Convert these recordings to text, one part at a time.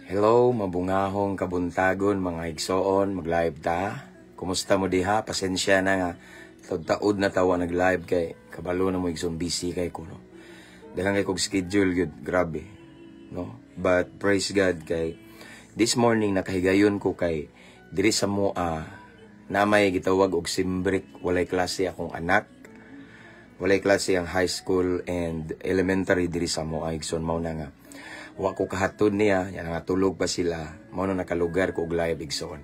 Hello, mabungahong kabuntagon, mga igsoon, mag-live ta. Kumusta mo diha? Pasensya na nga. Taud na tawa nag-live kay kabalo na mo igsoon busy kay ko, no. Daghang kay kog schedule gud, grabe, no. But praise God kay this morning nakahigayon ko kay diri sa mo na may gitawag og simbrik, walay klase akong anak. Walay klase ang high school and elementary diri sa mo igsoon mao na nga. Wa ko kahatod niya, yan nga tulog pa sila, mao na nakalugar ko og live igsoon.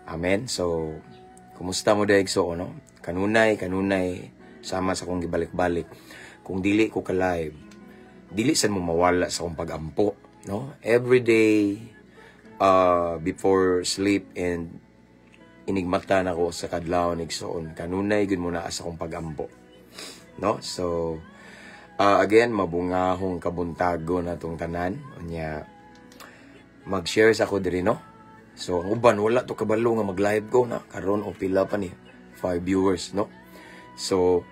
Amen. So, kumusta mo da igsoon, no? Kanunay, sama sa kong gibalik-balik. Kung dili ko ka-live, dili sad mo mawala sa akong pag-ampo, no? Every day before sleep and inigmatan ako sa kadlaw igsoon, kanunay gud mo na sa akong pag-ampo. No? So, again, mabungahong kabuntago na itong tanan. Unya, mag-share sa ako diri, no? So, ang uban, wala to kabalo nga mag-live ko na. Karon o pila pa ni 5 viewers, no? So,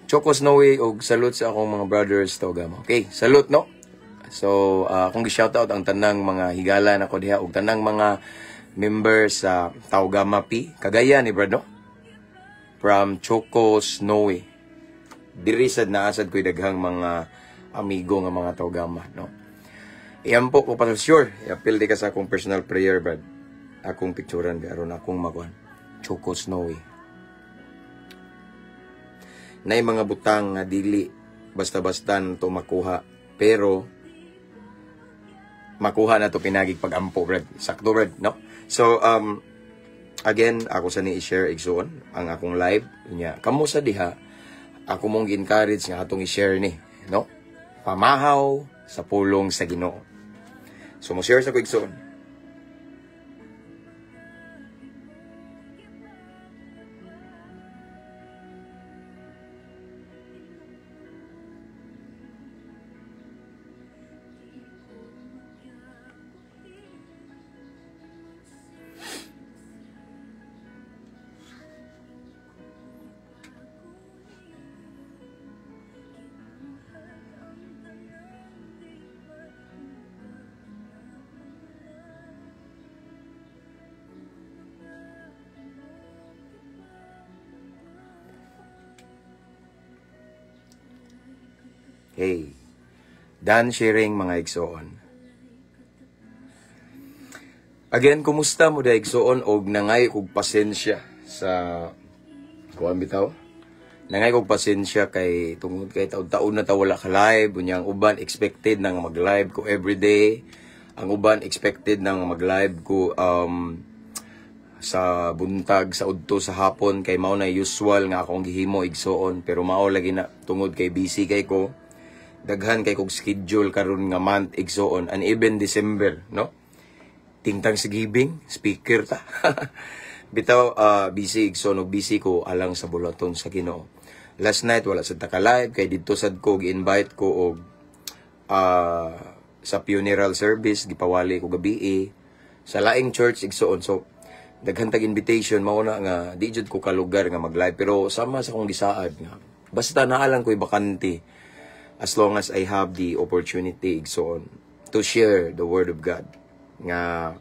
Choco Snowy, og salute sa akong mga brothers to gamo. Okay, salute, no? So, akong gi-shoutout ang tanang mga higala na ko diha, og tanang mga members sa Taugama P. Cagayan ni Brad, no? From Choco Snowy. Diri sad naasad ko'y daghang mga amigo nga mga Taugama, no? Iyan po ko pa sure. I-appeal di ka sa akong personal prayer, Brad. Akong picturean, aron akong makuan. Choco Snowy. Nay mga butang nga dili basta-basta to makuha, pero makuha na to pinagig pag-ampo, Brad. Sakto, Brad, no? So, again, ako sa ni i-share igsoon ang akong live. Nya, kamo sa diha, ako mong gi-encourage nga atong i-share ni, no? Pamahaw sa pulong sa Ginoo. So, mo share sa ko igsoon. Hey, done sharing mga igsoon. Again, kumusta mo da igsoon og nangay kog pasensya sa kuan bitaw? Nangay kog pasensya kay tungod kay taon-taon na ta wala ka live, unyang uban expected nang mag-live ko everyday. Ang uban expected nang mag-live ko sa buntag, sa udto, sa hapon kay mao na usual nga akong gihimo igsoon, pero mao lagi na tungod kay busy kay ko. Daghan kay kog schedule karon nga month igsoon and even December, no? Tingtang sa giving, speaker ta. Bitaw busy igsoon og busy ko alang sa bulaton sa Ginoo. Last night wala sad ta ka live kay didto sad ko gi-invite ko og sa funeral service gipawali ko gabi sa laing church igsoon. So daghan tag invitation mao na nga di jud ko ka lugar nga mag-live, pero sama sa akong gisaad nga basta naalang ko'y bakante. As long as I have the opportunity igsoon to share the word of God, nga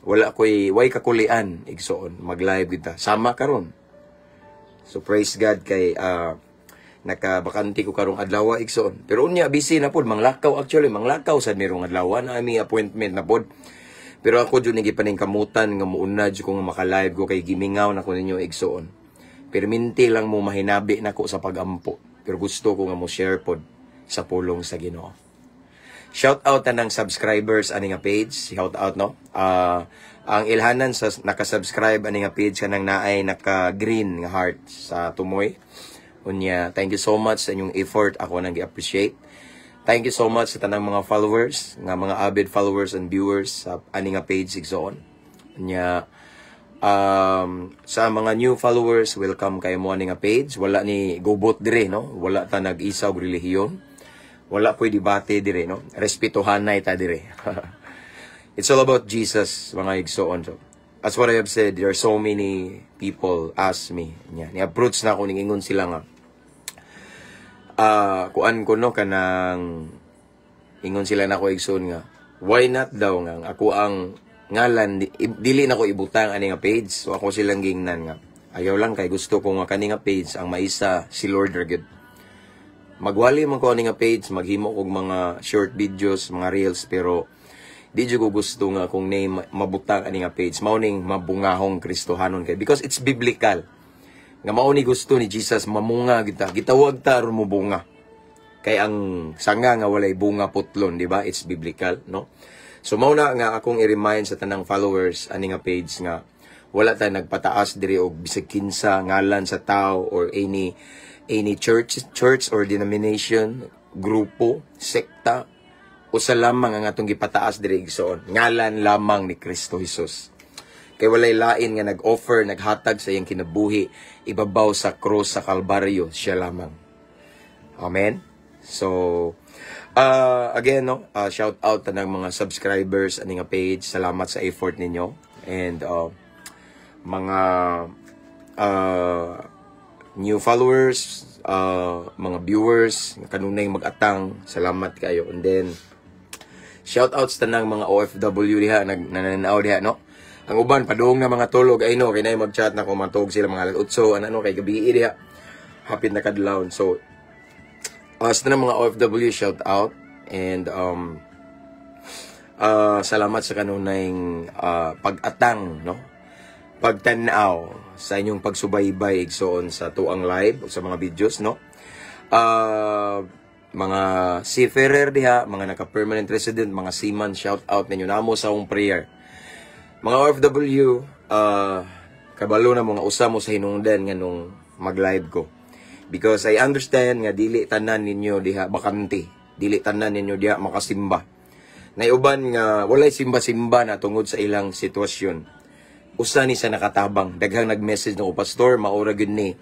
wala ko'y way kakulian igsoon mag-live kita sama karon. So praise God kay nakabakanti ko karong adlaw igsoon, pero unya busy na pod, manglakaw sad mirong adlaw na may appointment na pod. Pero ako jud gipaningkamutan nga muuna jud ko nga maka-live ko kay gimingaw na ko ninyo igsoon. Perminti lang mo mahinabi nako sa pag-ampo, pero gusto ko nga mo share pod sa pulong sa Ginoo. Shout out na ng subscribers ani nga page, shout out, no? Ang ilhanan sa naka-subscribe ani nga page kanang naay naka-green nga heart sa tumoy. Unya, thank you so much sa inyong effort, ako nang gi-appreciate. Thank you so much sa tanang mga followers, nga mga avid followers and viewers sa ani nga page igsoon. Unya, sa mga new followers, welcome kayo mo ani nga page. Wala ni gobot dire, no? Wala ta nag-isa og relihiyon. Wala po'y debate dire, no? Respetuhanay ta dire. It's all about Jesus, mga igsoon. So, as what I have said, there are so many people ask me. Ni-approach na ako, ningingon sila nga. Kuan ko, no, kanang ingon sila na ko igsoon nga. why not daw nga ako ang ngalan dili na ko ibutang ani nga page. So ako silang gingnan nga ayaw lang kay gusto ko nga kani nga page ang maisa si Lord Reged. Magwali man ko ani nga page, maghimo og mga short videos, mga reels, pero di jud ko gusto nga kung name mabutang ani nga page mao ning mabungahong Kristohanon kay because it's biblical. Nga mao ni gusto ni Jesus mamunga kita. Gitawag ta ron mo bunga. Kay ang sanga nga walay bunga putlon, di ba? It's biblical, no? So mao na nga akong i-remind sa tanang followers ani nga page nga wala ta nagpataas diri og bisag kinsa ngalan sa tao or any church or denomination, grupo, sekta, usa lamang ang atong gipataas diri igsoon. Ngalan lamang ni Kristo Jesus. Kay walay lain nga nag-offer, naghatag sa iyang kinabuhi, ibabaw sa cross sa Kalbaryo, siya lamang. Amen? So, again, no, shout out na ng mga subscribers ani nga page. Salamat sa effort ninyo. And mga new followers, mga viewers, kanunay mag-atang, salamat kayo. And then, shout outs na ng mga OFW diha, nananaw diha, no? Ang uban, padung na mga tulog, ay no, kinay mag-chat na kung matulog sila mga alas 8, ano, kay gabi diha. Hapit na kadlawon. So, sa mga OFW, shout out. And, salamat sa kanunayng pag-atang, no? Pagtanaw sa inyong pagsubaybay igsoon sa tuang live o sa mga videos, no? Mga seafarer diha, mga naka-permanent resident, mga seaman, shout out ninyo namo sa akong prayer. Mga OFW, kabalo na mga usa mo sa hinungdan nga nung mag-live ko. Because I understand nga dili tanan ninyo diha bakante, dili tanan ninyo diha makasimba. Naiuban nga walay simba-simba na tungod sa ilang sitwasyon. Usa ni sa nakatabang, daghang nag-message na ko, Pastor, maura gud ni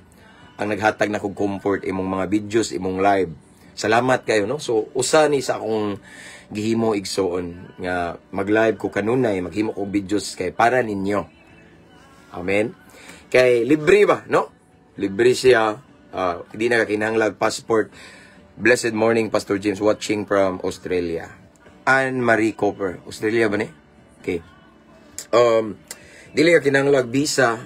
ang naghatag na kog comfort imong mga videos, imong live. Salamat kayo, no? So usa ni sa akong gihimo igsoon nga mag-live ko kanunay, maghimo ko videos kay para ninyo. Amen. Kay libre ba, no? Libre siya. Hindi na kakinahanglan passport. Blessed morning, Pastor James, watching from Australia. Anne-Marie Cooper. Australia ba ni? Okay. Dili ka kinahanglan visa.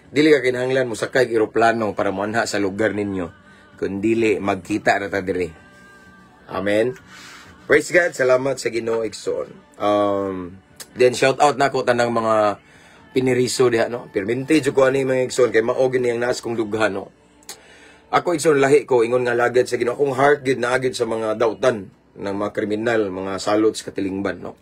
Dili ka kinahanglan mo sakay eroplano para moanha sa lugar ninyo. Kung dili, magkita na ta dire. Amen. Praise God. Salamat sa Ginoo igsoon. Then shout out na ko tanang mga piniriso diha, no? Permente jud ko ani mga igsoon kay mao gini ang naas kong dughan, no? Ako igsoon lahi ko ingon nga lagad sa Ginoo. Akong heart gid naagid sa mga dautan ng mga kriminal, mga salots katilingban, no?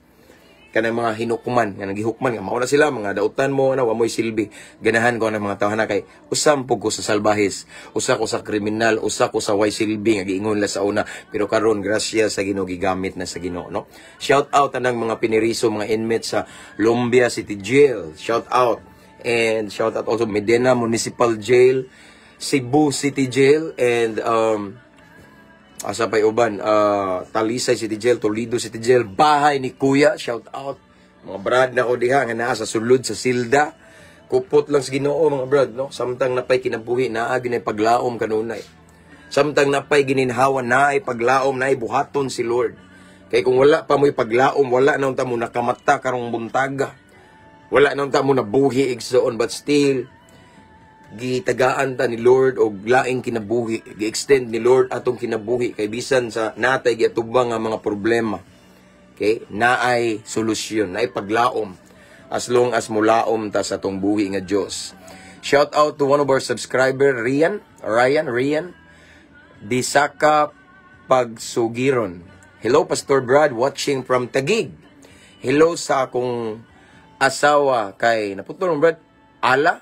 Kanang mga hinukman, nga nagihukman nga mao na sila mga dautan mo na wa moy silbi. Ganahan ko ng mga tawhana kay usam pug ko sa salbahis, usa ko sa kriminal, usa ko sa way silbi nga giingon la sa una, pero karon grasya sa Ginoo gigamit na sa Ginoo, no? Shout out anang mga piniriso, mga inmates sa Lumbia City Jail. Shout out. And shout out also Medina Municipal Jail, Cebu City Jail, and asa pa'y uban, Talisay City Jail, Toledo City Jail, bahay ni Kuya, shout out. Mga brad na ko diha, nga naa sa sulod sa silda. Kupot lang sa Ginoo mga brad, no? Samtang napay kinabuhi, naa ginay paglaom kanunay. Samtang napay gininhawan, naay paglaom, naay buhaton si Lord. Kay kung wala pa mo'y paglaom, wala na unta mo nakamata karong buntaga. Wala na unta mo nabuhi igsoon, but still, gitagaan ta ni Lord og laing kinabuhi, gi-extend ni Lord atong kinabuhi kay bisan sa natay giatubang nga mga problema. Okay? Naay solusyon, naay paglaom as long as mulaom ta sa atong buhi nga Dios. Shout out to one of our subscriber, Ryan Disaka Pagsugiron. Hello Pastor Brad, watching from Taguig. Hello sa akong asawa kay naputol Brad Ala.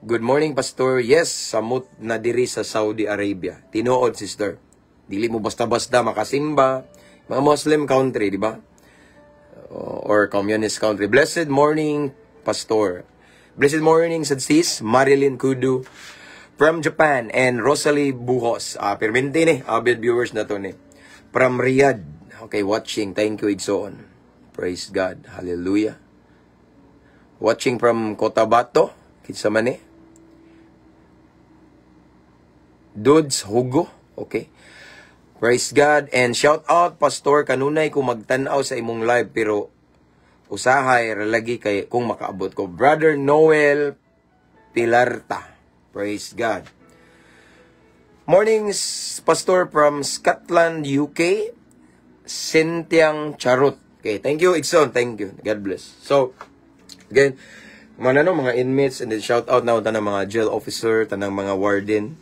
Good morning, Pastor. Yes, samot na diri sa Saudi Arabia. Tinuod, sister. Dili mo basta-basta makasimba. Mga Muslim country, di ba? Or communist country. Blessed morning, Pastor. Blessed morning, sis. Marilyn Kudu from Japan. And Rosalie Buhos. Permente ni. Abid viewers na to ni. From Riyadh. Okay, watching. Thank you, Igsoon. Praise God. Hallelujah. Watching from Cotabato. Kitsa man eh. Dudes Hugo. Okay. Praise God. And shout out, Pastor, kanunay kung magtanaw sa imong live, pero usahay, ralagi kay kung makaabot ko. Brother Noel Pilarta. Praise God. Mornings, Pastor from Scotland, UK. Sintiang Charot. Okay, thank you, Ikson. Thank you. God bless. So, again, mga inmates, and then shout out na tanang mga jail officer, tanang mga warden.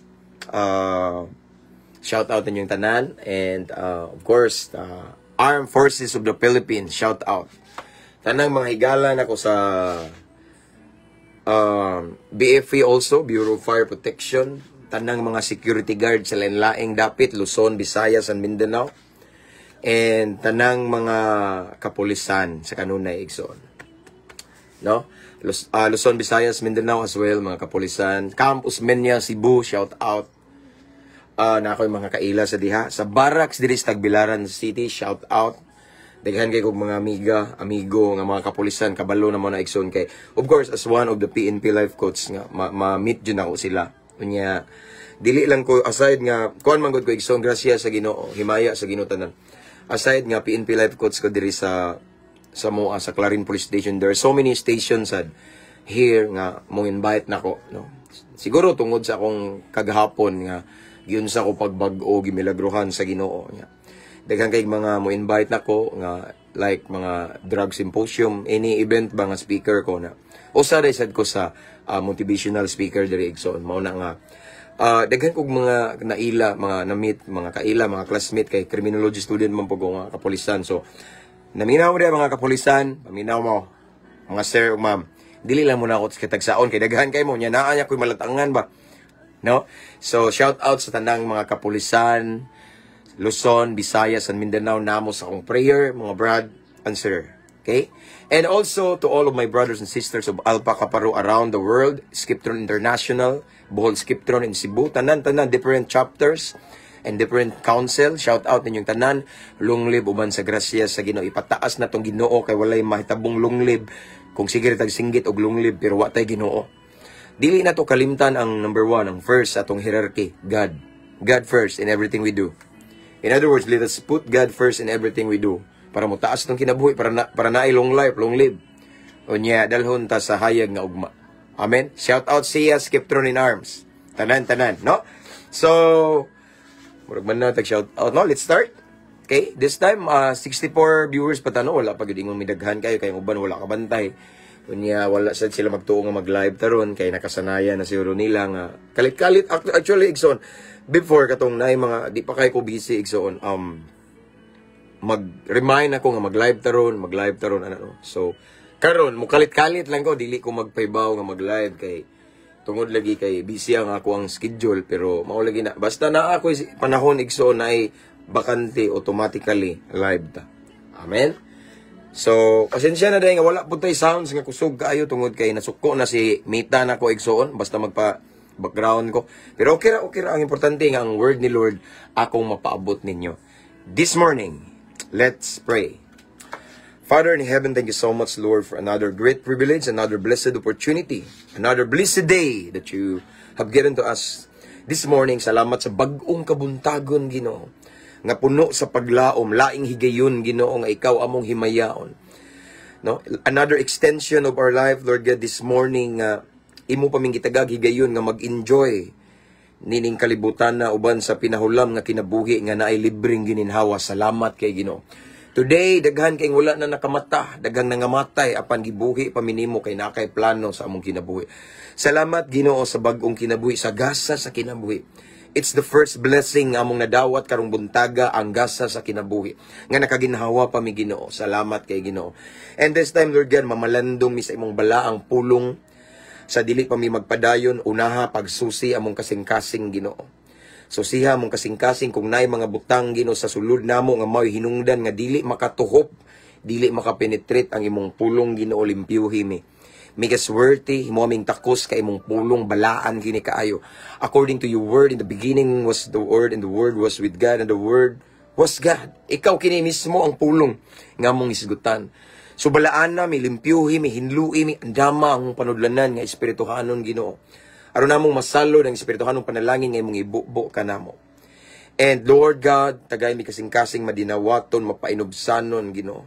Shout out ninyong tanan. And, of course, Armed Forces of the Philippines. Shout out. Tanang mga higalan ako sa BFE also, Bureau of Fire Protection. Tanang mga security guard sa lain-laing dapit, Luzon, Visayas, and Mindanao. And tanang mga kapulisan sa kanunay igsoon. No? Luzon, Visayas, Mindanao as well, mga kapulisan. Camp Usmeña, Cebu, shout out. Na ako yung mga kaila sa diha. Sa Barracks, diri sa Tagbilaran City, shout out. Daghan kay kong mga amigo, nga mga kapulisan, kabalo na mo na igsoon kay. Of course, as one of the PNP life coach nga, ma-meet dyan ako sila. Kunya, dili lang ko, aside nga, kuhan man ko igsoon, grasya sa Ginoo, himaya sa Ginoo tanan. Aside nga, PNP life coach ko diri sa MOA, sa Clarin Police Station. There are so many stations here nga, mong invite na ko. No? Siguro tungod sa akong kagahapon nga, yun sa ko pagbag-o, gimilagruhan sa Ginoo. Daghang kay mga mo invite nako nga like mga drug symposium, any event ba nga speaker ko na. Usa ra sad ko sa motivational speaker diri igsoon. Mao na nga daghan kog mga naila, mga na-meet, mga kaila, mga classmate kay criminology student man po nga kapulisan. So naminaw mo mga kapulisan, paminaw mo mga sir ug ma'am. Dili lang mo na ako kitagsaon kay daghan kay mo nya naa nya koy malatangan ba. No? So, shout out sa tanang mga kapulisan, Luzon, Visayas, and Mindanao, namo sa akong prayer, mga brad and sir. Okay? And also to all of my brothers and sisters of Alpha Kaparo around the world, Skiptron International, Bohol Skiptron in Cebu, tanan, different chapters and different council. Shout out ninyong tanan, lunglib, uban sa grasya sa Ginoo. Ipataas na tong Ginoo kay walay mahitabong lunglib. Kung sige tag singgit og lunglib, pero wa tay Ginoo. Dili na to kalimtan ang number one, ang first atong hierarchy, God. God first in everything we do. In other words, let us put God first in everything we do. Para mo taas itong kinabuhi, para na long life, long live. O niya, dalhon ta sa hayag nga ugma. Amen? Shout out siya, Skiptron in Arms. Tanan, no? So, murag man na tag-shout out. No, let's start. Okay? This time, 64 viewers patano. Wala pa guding midaghan kayo. Kayong uban, wala kabantay. Kunya wala sad sila magtuo nga mag-live taron kay nakasanayan na siguro nila nga kalit-kalit actually igsoon before katong naay mga di pa kay ko busy igsoon mag-remind ako nga mag-live taron ano. So karon mo kalit-kalit lang ko dili ko magpaybaw nga mag-live kay tungod lagi kay busy ang ako ang schedule pero mao lagi na basta na ako panahon igsoon ay bakante automatically live ta. Amen. So, pasensya na dahil nga wala po tayo sounds nga kusog kaayo tungod kay nasuko na si Mita na ko igsoon basta magpa-background ko. Pero okay ra. Ang importante nga ang word ni Lord akong mapaabot ninyo. This morning, let's pray. Father in heaven, thank you so much, Lord, for another great privilege, another blessed opportunity, another blessed day that you have given to us this morning. Salamat sa bag-ong kabuntagon, Ginoo. Nga puno sa paglaom, laing higayon, Ginoo, nga ikaw among himayaon. No? Another extension of our life, Lord God, this morning, imo paming gitagag higayon nga mag-enjoy nining kalibutan na uban sa pinahulam nga kinabuhi nga naay libreng gininhawa. Salamat kay Ginoo. Today, daghan kay wala na nakamata, daghang nangamatay, apan gibuhi paminimo kay nakay plano sa among kinabuhi. Salamat, Ginoo, sa bag-ong kinabuhi, sa gasa sa kinabuhi. It's the first blessing among nadawat karong buntaga ang gasa sa kinabuhi. Nga nakaginhawa pa mi Ginoo. Salamat kay Ginoo. And this time, Lord God, mamalandong mi sa imong balaang pulong sa dili pa mi magpadayon unaha pagsusi among kasing-kasing Ginoo. Susiha among kasing-kasing kung naay mga butang Ginoo sa sulod namo nga mao'y hinungdan nga dili makatuhop, dili makapenetrate ang imong pulong Ginoo limpyuhi mi. Migas worthy, himo aming takos kay imong pulong balaan kini kaayo. According to your word, in the beginning was the word, and the word was with God, and the word was God. Ikaw kini mismo ang pulong nga mong isgutan. So balaan na, may limpyuhi, may hinlui, may andama ang panudlanan nga espirituhanon Ginoo. Aron namong masalo ng espirituhanong panalangin nga imong ibubo kanamo. And Lord God, tagay mi kasing-kasing madinawaton, mapainubsanon, Ginoo.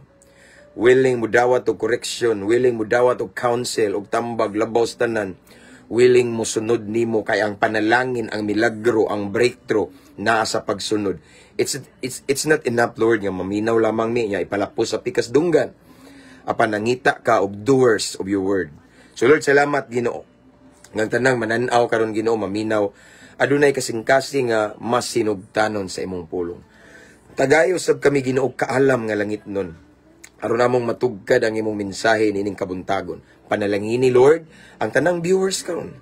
Willing mo dawat og correction, willing mo dawat og counsel, og tambag, labaw sa tanan. Willing mo sunod nimo kay ang panalangin, ang milagro, ang breakthrough naa sa pagsunod. It's not enough, Lord, nga maminaw lamang niya ipalapos sa pikas dunggan. Apan nangita ka og doers of your word. So Lord, salamat Ginoo. Ngang tanang mananaw karon Ginoo, maminaw adunay kasing-kasing nga mas sinugtanon sa imong pulong. Tagayo sab kami Ginoo kaalam nga langit nun. Aron namong matugkad ang imong mensahe nining kabuntagon. Panalangini Lord ang tanang viewers karon.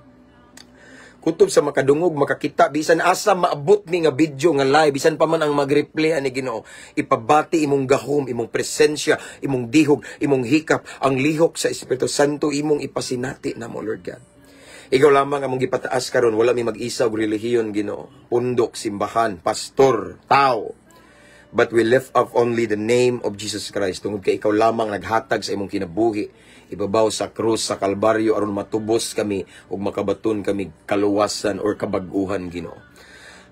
Kutob sa makadungog makakita bisan asa maabot mi nga video nga live bisan pa man ang mag-replay ani Ginoo. Ipabati imong gahom, imong presensya, imong dihog, imong hikap, ang lihok sa Espiritu Santo imong ipasinati namo Lord God. Ikaw lamang among gipataas karon, wala mi mag-isa og relihiyon Ginoo, pundok, simbahan, pastor, tao. But we lift up only the name of Jesus Christ. Tungod kay ikaw lamang naghatag sa imong kinabuhi, ibabaw sa krus sa Kalbaryo aron matubos kami ug makabaton kami kaluwasan or kabag-uhan Ginoo.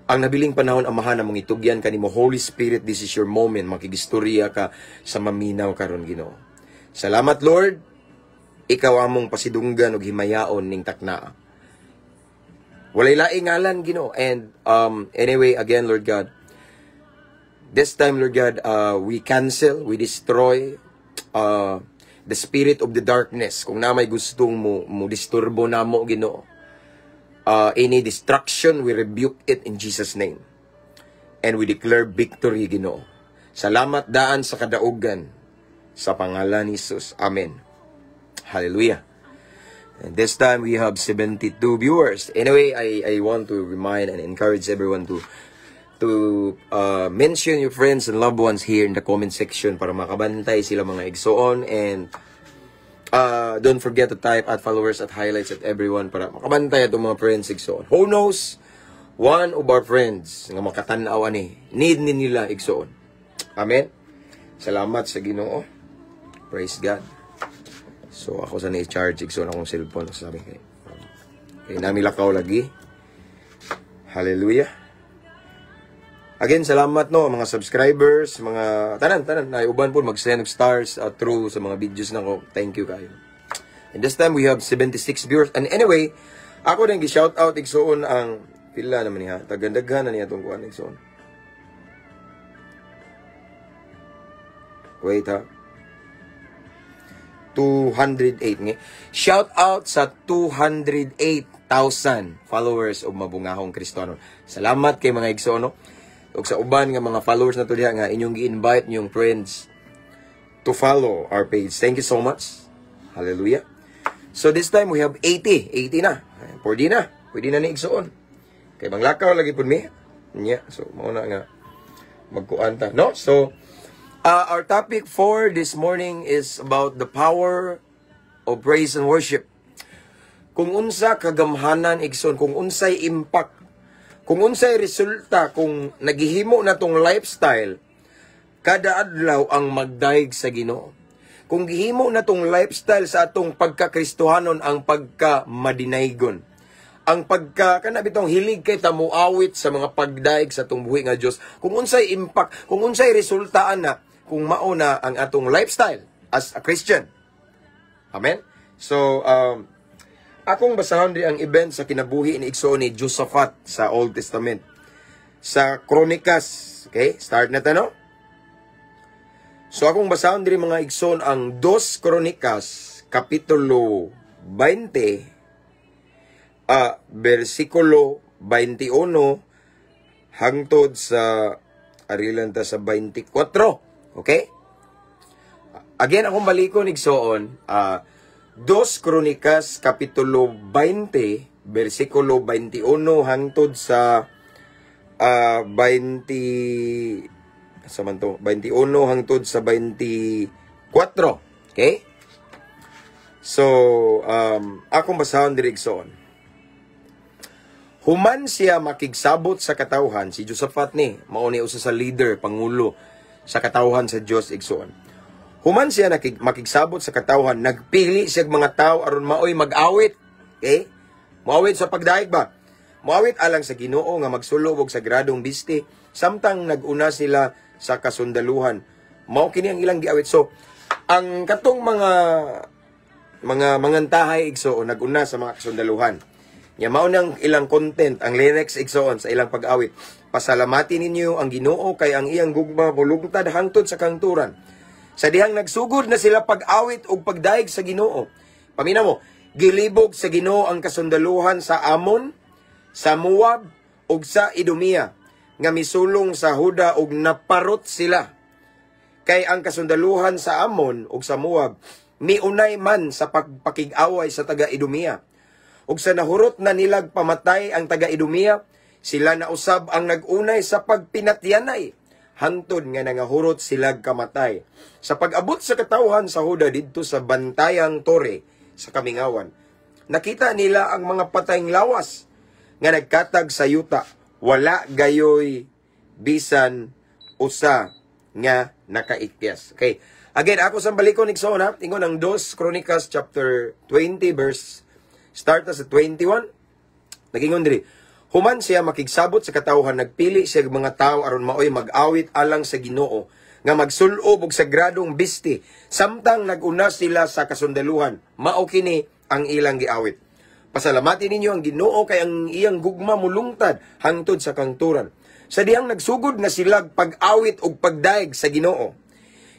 Ang nabiling panahon amahan among itugyan kanimo Holy Spirit, this is your moment, makigistorya ka sa maminaw karon Ginoo. Salamat Lord. Ikaw among pasidunggan og himayaon ning takna. Walay laing ngalan Ginoo. And anyway, again Lord God, this time Lord God, we cancel, we destroy the spirit of the darkness. Kung na may gustong mo disturbo namo Ginoo, any distraction, we rebuke it in Jesus name. And we declare victory Ginoo. Salamat daan sa kadaugan sa pangalan ni Jesus. Amen. Hallelujah. And this time we have 72 viewers. Anyway, I want to remind and encourage everyone to mention your friends and loved ones here in the comment section para makabantay sila mga igsoon. And don't forget to type at followers at highlights at everyone para makabantay atong mga friends igsoon. Who knows, one of our friends nga makatanaw ani need nila igsoon. Amen. Salamat sa Ginoo. Praise God. So, ako sa na-charge igsoon akong cellphone. Sabi kay nami lakaw lagi. Hallelujah. Again, salamat no mga subscribers, mga tanan na uban po mag-send of stars through sa mga videos nako. Thank you kayo. And this time we have 76 viewers. And anyway, ako din gi-shout out igsoon ang pila naman niya. Tagandaghan na niya tong kuan igsoon. Wait ha. 208 nga. Shout out sa 208,000 followers of Mabungahong Kristiyano. Salamat kay mga igsoon no. Ug sa uban nga mga followers na to diha nga inyong gi-invite nyong friends to follow our page. Thank you so much. Hallelujah. So this time we have 80 na. Pwede na ni igsoon. Kay manglakaw lagi pud mi. Nya. So mao na nga magkuanta, no? So our topic for this morning is about the power of praise and worship. Kung unsa kagamhanan igsoon, kung unsay impact, kung unsay resulta kung naghihimo na tong lifestyle kada adlaw ang magdaig sa Ginoo. Kung gihimo na tong lifestyle sa atong pagkakristohanon ang pagkamadinaygon. Ang kana bitong hilig kay ta muawit sa mga pagdaig sa atong buhi nga Dios. Kung unsay impact, kung unsay resulta ana kung mao na ang atong lifestyle as a Christian. Amen? So, akong basahon di ang event sa kinabuhi ni igsoon ni Josaphat sa Old Testament. Sa Kronikas. Okay? Start na ta, no? So, akong basahon di mga igsoon ang 2 Kronikas, Kapitulo 20, versikulo 21, hangtod sa, arilan ta sa 24. Okay? Again, akong balikon igsoon, 2 Kronikas, Kapitulo 20, versikulo 21, hangtod sa 21 hangtod sa 24. Okay? So, akong basahon diri igsoon. Human siya makigsabot sa katawhan, si Josaphat ni, mao ni usa sa leader, pangulo, sa katawhan sa Dios igsoon. Human siya makigsabot sa katawhan, nagpili siya mga tao aron maoy mag-awit. Okay? Moawit sa pagdaig ba? Moawit alang sa Ginoo nga magsulog og sagradong bisti samtang naguna sila sa kasundaluhan. Mao kini ang ilang giawit. So ang katong mga mangantahay igsoon naguna sa mga kasundaluhan. Nya mao nang ilang content, ang lyrics igsoon sa ilang pag-awit. Pasalamati ninyo ang Ginoo kay ang iyang gugma bulungtad hangtod sa kangturan. Sa dihang nagsugod na sila pag-awit ug pagdaig sa Ginoo. Paminaw mo, gilibog sa Ginoo ang kasundaluhan sa Amon, sa Moab ug sa Idumea nga misulong sa Huda ug naparot sila. Kay ang kasundaluhan sa Amon ug sa Moab miunay man sa pagpakig-away sa taga-Idumea. Ug sa nahurot na nilag pamatay ang taga-Idumea, sila na usab ang nagunay sa pagpinatyanay, hangtod nga nangahurot silag kamatay. Sa pag-abot sa katawhan sa Huda didto sa bantayang tore sa Kamingawan, nakita nila ang mga patayng lawas nga nagkatag sa yuta, wala gayoy bisan usa nga nakaikyas. Okay. Again, ako sa balikon igsoon ha, ingon ang 2 Chronicles chapter 20 verse start sa 21. Nagingon diri, human siya makigsabot sa katawhan, nagpili siya mga tao aron maoy mag-awit alang sa Ginoo nga magsulob og sagradong bisti samtang naguna sila sa kasundaluhan. Mao kini ang ilang giawit. Pasalamati ninyo ang Ginoo kay ang iyang gugma mulungtad hangtod sa kangturan. Sa dihang nagsugod na sila pag-awit ug pagdaig sa Ginoo,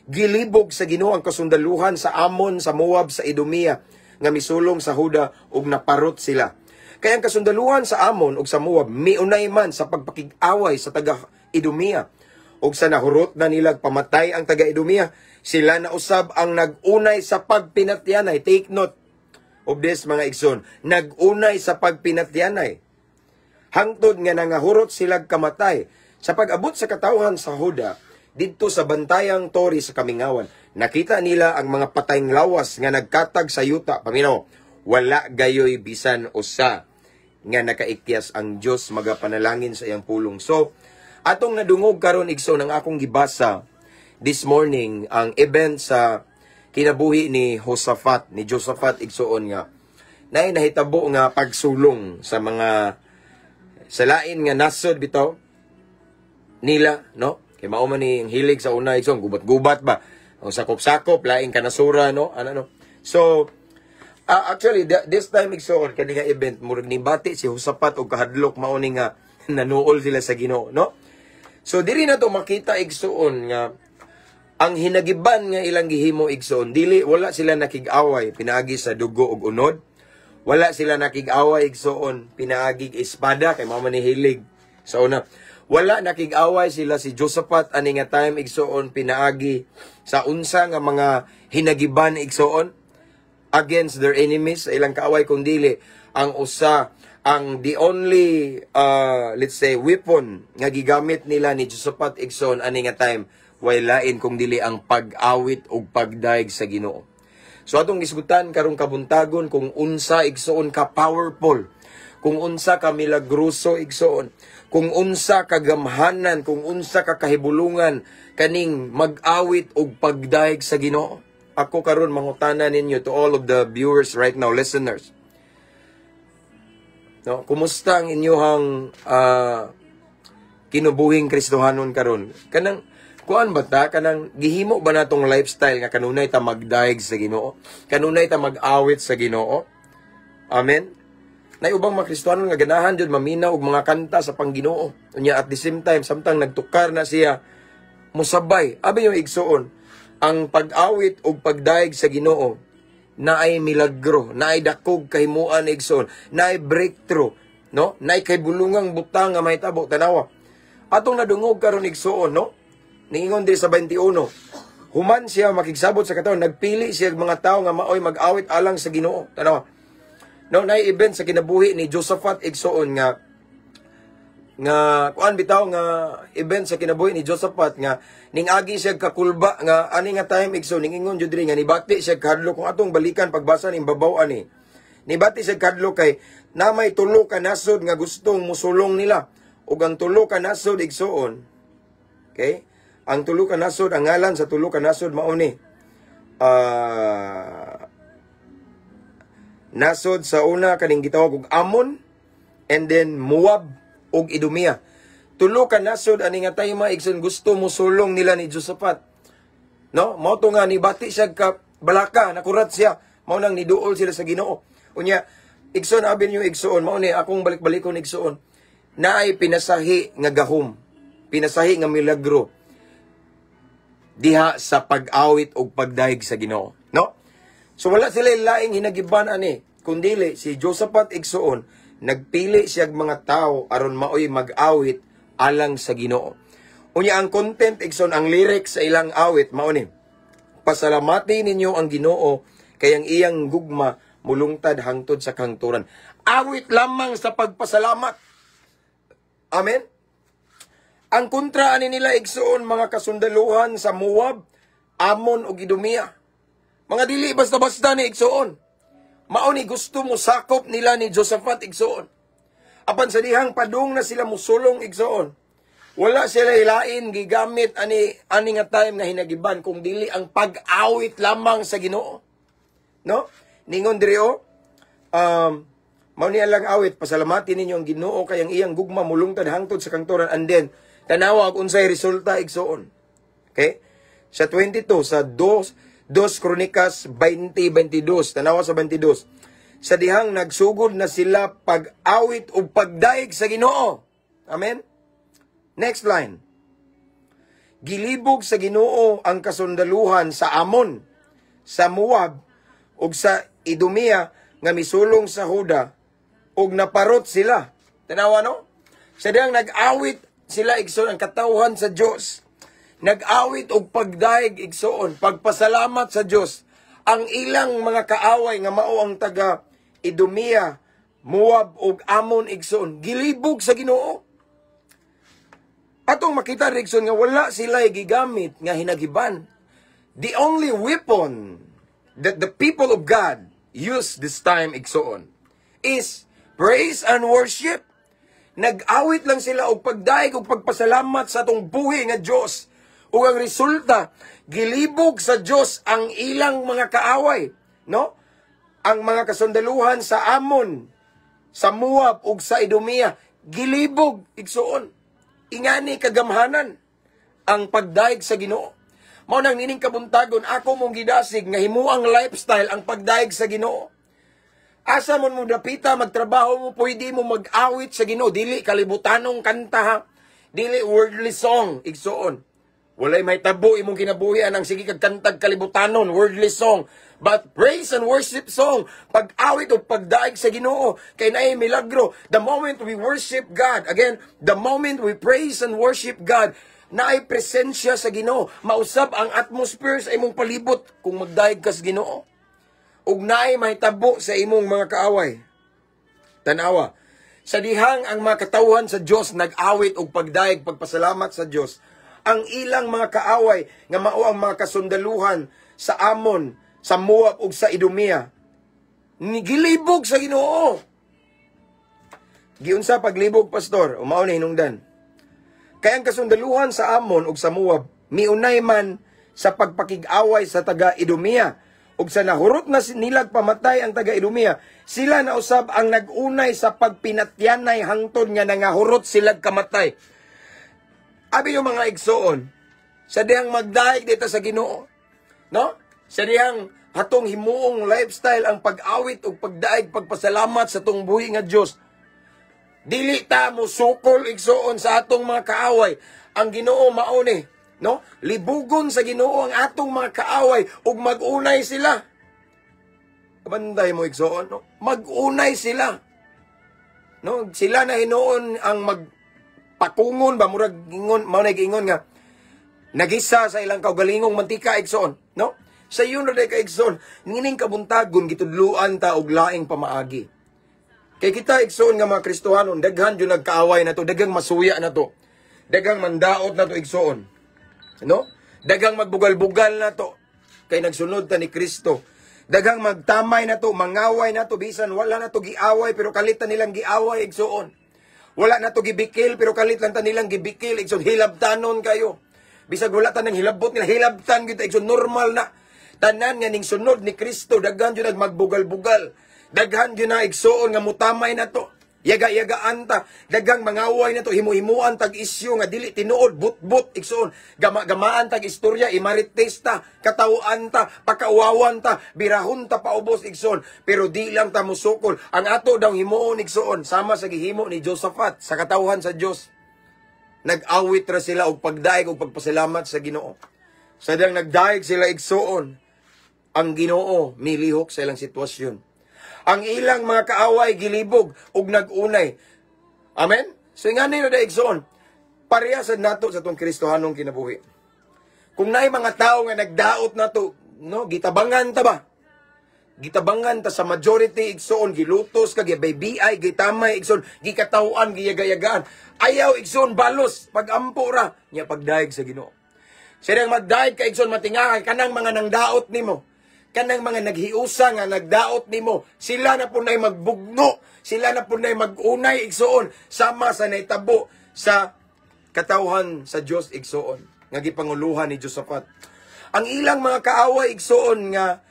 gilibog sa Ginoo ang kasundaluhan sa Amon, sa Moab, sa Idumea nga misulong sa Huda ug naparot sila. Kaya ang kasundaluhan sa Amon ug sa Moab miunay man sa pagpakig-away sa taga-Idumea. Ug sa nahurot na nilag pamatay ang taga-Idumea, sila na usab ang nagunay sa pagpinatyanay. Take note of this mga igsoon. Nagunay sa pagpinatyanay. Hangtod nga nangahurot silag kamatay. Sa pag-abot sa katawhan sa Huda, didto sa bantayang tori sa Kamingawan, nakita nila ang mga patayng lawas nga nagkatag sa yuta. Paminaw, wala gayoy bisan usa nga nakaikyas. Ang Dios magapanalangin sa iyang pulong. So, atong nadungog karon igsoon ang akong gibasa this morning, ang event sa kinabuhi ni Josaphat igsoon nga nay nahitabo nga pagsulong sa mga salain nga nasod bitaw nila, no? Kay mao man ni hilig sa una igsoon, gubat-gubat ba? O sakop-sakop, laing kanasura, no? Ano. So, actually, this time igsoon, kani nga event, murag nibati si Josaphat og kahadlok, mao ni nga nanuol sila sa Ginoo, no? So, diri na to makita igsoon nga ang hinagiban nga ilang gihimo igsoon, dili wala sila nakig-away pinaagi sa dugo ug unod. Wala sila nakig-away igsoon pinaagi espada kay mao man ni hilig sa una. Wala nakig-away sila si Josaphat ani nga time igsoon pinaagi sa unsa nga mga hinagiban igsoon against their enemies sa ilang kaaway, kung dili ang usa ang the only let's say weapon nga gigamit nila ni Josaphat igsoon ani nga time walain kung dili ang pag-awit ug pagdaig sa Ginoo. So atong gisgutan karong kabuntagon kung unsa igsoon ka powerful, kung unsa ka milagroso igsoon, kung unsa ka gamhanan, kung unsa ka kahibulungan kaning mag-awit ug pagdaig sa Ginoo. Ako karon mangutana ninyo, to all of the viewers right now, listeners. No, kumusta ang inyong kinubuhing Kristohanon karon? Kanang kuan ba ta, kanang gihimo ba natong lifestyle nga kanunay ta magdaig sa Ginoo, kanunay ta mag-awit sa Ginoo? Amen. Nay ubang mga Kristohanon nga ganahan jud maminaw og mga kanta sa Pangginoo. Unya at the same time samtang nagtukar na siya musabay. Abi yung igsoon, ang pag-awit ug pagdaig sa Ginoo naay milagro, naay dakog kahimuan igsoon, naay breakthrough, no? Naay kay bulungang butang nga mahitabo tanawa. Atong nadungog karon igsoon, no? Ningon din sa 21, human siya makigsabot sa katawhan, nagpili siya mga tao nga maoy mag-awit alang sa Ginoo. Tanawa. No, naay event sa kinabuhi ni Josaphat igsoon nga kuan bitaw nga event sa kinabuhi ni Josaphat nga ningagi siya kakulba nga ani nga time igsoon ningon jud diri nga nibati siya kadlo, kung atong balikan pagbasa ning babaw ani. Nibati siya kadlo kay namay tulo ka nasod nga gustong musulong nila, ug ang tulo ka nasod igsoon. Okay? Ang tulo ka nasod, ang ngalan sa tulo ka nasod mao ni nasod sa una kaning gitawag og Amon, and then Moab ug Idumea. tulo ka nasod ani nga tayma igsoon gusto mo sulong nila ni Josaphat. No? Mao to nga ni bati siya ka balaka, nakurat siya. Mao nang niduol sila sa Ginoo. Unya, igsoon abin yung igsoon, mao ni akong balik-balikon igsoon. Naay pinasahi nga gahom. Pinasahi nga milagro diha sa pag-awit o pagdahig sa Ginoo. No? So wala sila laing hinagiban ani, kundili si Josaphat igsoon, nagpili siya mga tao aron maoy mag-awit alang sa Ginoo. Unya ang content igsoon, ang lyrics sa ilang awit mao ni, pasalamati ninyo ang Ginoo kay ang iyang gugma mulungtad hangtod sa kahangturan. Awit lamang sa pagpasalamat. Amen. Ang kontra ani nila igsoon mga kasundaluhan sa Moab, Ammon ug Idumea. Mga dili basta-basta ni igsoon. Mao ni gusto mo sakop nila ni Josaphat igsoon. Apan sa dihang padung na sila musulong igsoon, wala sila ilain gigamit ani nga time nga hinagiban kung dili ang pag-awit lamang sa Ginoo. No? Ningon diri mao ni lang awit, pasalamati ninyo ang Ginoo kay ang iyang gugma mulungtad hangtod sa kanturan. And then tanawa og unsay resulta igsoon. Okay? Sa 22 sa 2 Kronikas 20:22, tanawa sa 22. Sa dihang nagsugod na sila pag-awit o pagdaig sa Ginoo. Amen. Next line. Gilibog sa Ginoo ang kasundaluhan sa Ammon, sa Moab, ug sa Idumea nga misulong sa Huda, ug naparot sila. Tanawa no? Sa dihang nag-awit sila igsoon ang katawhan sa Dios. Nag-awit og pagdaig igsoon, pagpasalamat sa Dios. Ang ilang mga kaaway nga mao ang taga Idumea, Moab ug Ammon igsoon, gilibog sa Ginoo. Atong makita igsoon nga wala sila gigamit nga hinagiban. The only weapon that the people of God use this time igsoon is praise and worship. Nag-awit lang sila og pagdaig og pagpasalamat sa atong buhi nga Dios. Ug ang resulta, gilibog sa Dios ang ilang mga kaaway, no? Ang mga kasundaluhan sa Ammon, sa Moab ug sa Idumea, gilibog igsuon. Ingani kagamhanan ang pagdaig sa Ginoo. Mao nang nining kabuntagon ako mong gidasig nga himuang lifestyle ang pagdaig sa Ginoo. Asa mo dapita magtrabaho mo, pwede mo mag-awit sa Ginoo, dili kalibutanong kanta ha. Dili worldly song igsuon. Walay may tabo imong kinabuhian ang sige kag kantag kalibutanon, worldly song. But praise and worship song, pag-awit o pagdaig sa Ginoo, kay naay milagro. The moment we worship God, again, the moment we praise and worship God, naay presensya sa Ginoo. Mausab ang atmosphere sa imong palibot kung magdaig ka sa Ginoo. Ug naay mahitabo sa imong mga kaaway. Tanawa, sa dihang ang mga katawhan sa Dios nag-awit og pagdaig, pagpasalamat sa Dios, ang ilang mga kaaway nga mao ang mga kasundaluhan sa Ammon, sa Moab ug sa Idumea, gilibog sa Ginoo. Giunsa paglibog, pastor? Mao ni hinungdan. Kay ang kasundaluhan sa Ammon ug sa Moab miunay man sa pagpakig-away sa taga Idumea, ug sa nahurot na nilag pamatay ang taga Idumea, sila na usab ang nag-unay sa pagpinatyanay hangtod nga nangahurot silag kamatay. Abi yung mga igsoon, sa dihang magdaig dito sa Ginoo, no? Sa dihang hatong himuong lifestyle ang pag-awit ug pagdaig, pagpasalamat sa tong buhi nga Dios. Dili ta mo sukol igsoon sa atong mga kaaway. Ang Ginoo mao ni, no? Libugon sa Ginoo ang atong mga kaaway ug mag-unay sila. Banday mo igsoon, no? Mag-unay sila. No, sila na hinuon ang magpakungon ba murag gingon, mao na gingon nga nagisa sa ilang kaugalingong mantika igsoon, no? Sa iyo na day ka igsoon, nining kabuntagon gitudluan ta og laing pamaagi. Kay kita igsoon nga mga Kristohanon, daghan jud nagkaaway na to, daghang masuya na to. Daghang mandaot na to igsoon. No? Daghang magbugal-bugal na to kay nagsunod ta ni Kristo. Daghang magtamay na to, mangaway na to, bisan wala na to giaway pero kalit ta nilang giaway igsoon. Wala na to gibikil pero kalit lang ta nilang gibikil igsoon, hilabtanon kayo. Bisag wala ta nang hilabot nila, hilabtan gyud igsoon, normal na. Tanan nga ning sunod ni Kristo, daghan jud magbugal-bugal. Daghan jud na igsoon nga mutamay na to. Yaga-yagaan ta, dagang mangaway na to, himu-himuan tag isyu nga dili tinuod, but-but, igsoon, gamaan tag istorya, imarites ta, katawaan ta, pakauwawan ta, birahon ta paubos, igsoon, pero di lang ta musukol. Ang ato daw himuon, igsoon, sama sa gihimo ni Josaphat, sa katawhan sa Dios. Nag-awit ra sila og pagdaig og pagpasalamat sa Ginoo. Sadang nagdaig sila, igsoon, ang Ginoo milihok sa ilang sitwasyon. Ang ilang mga kaaway gilibog ug nagunay. Amen? So nga nila da igsoon, parehasad nato sa tong Kristohanong kinabuhi. Kung naay mga tao nga nagdaot nato, no, gitabangan ta ba? Gitabangan ta sa majority igsoon, gilutos ka, gibaybiay, gitamay igsoon, gikatawaan, giyaga-yagaan. Ayaw igsoon balos pagampo ra nya pagdaig sa Ginoo. Sirang magdaig ka igsoon matingahay kanang mga nangdaot nimo. Kanang mga naghiusa nga nagdaot nimo, sila na po na'y magbugno, sila na po na'y magunay igsoon, sama sa naitabo sa katawhan sa Dios igsoon, nga gipanguluhan ni Josaphat. Ang ilang mga kaaway igsoon nga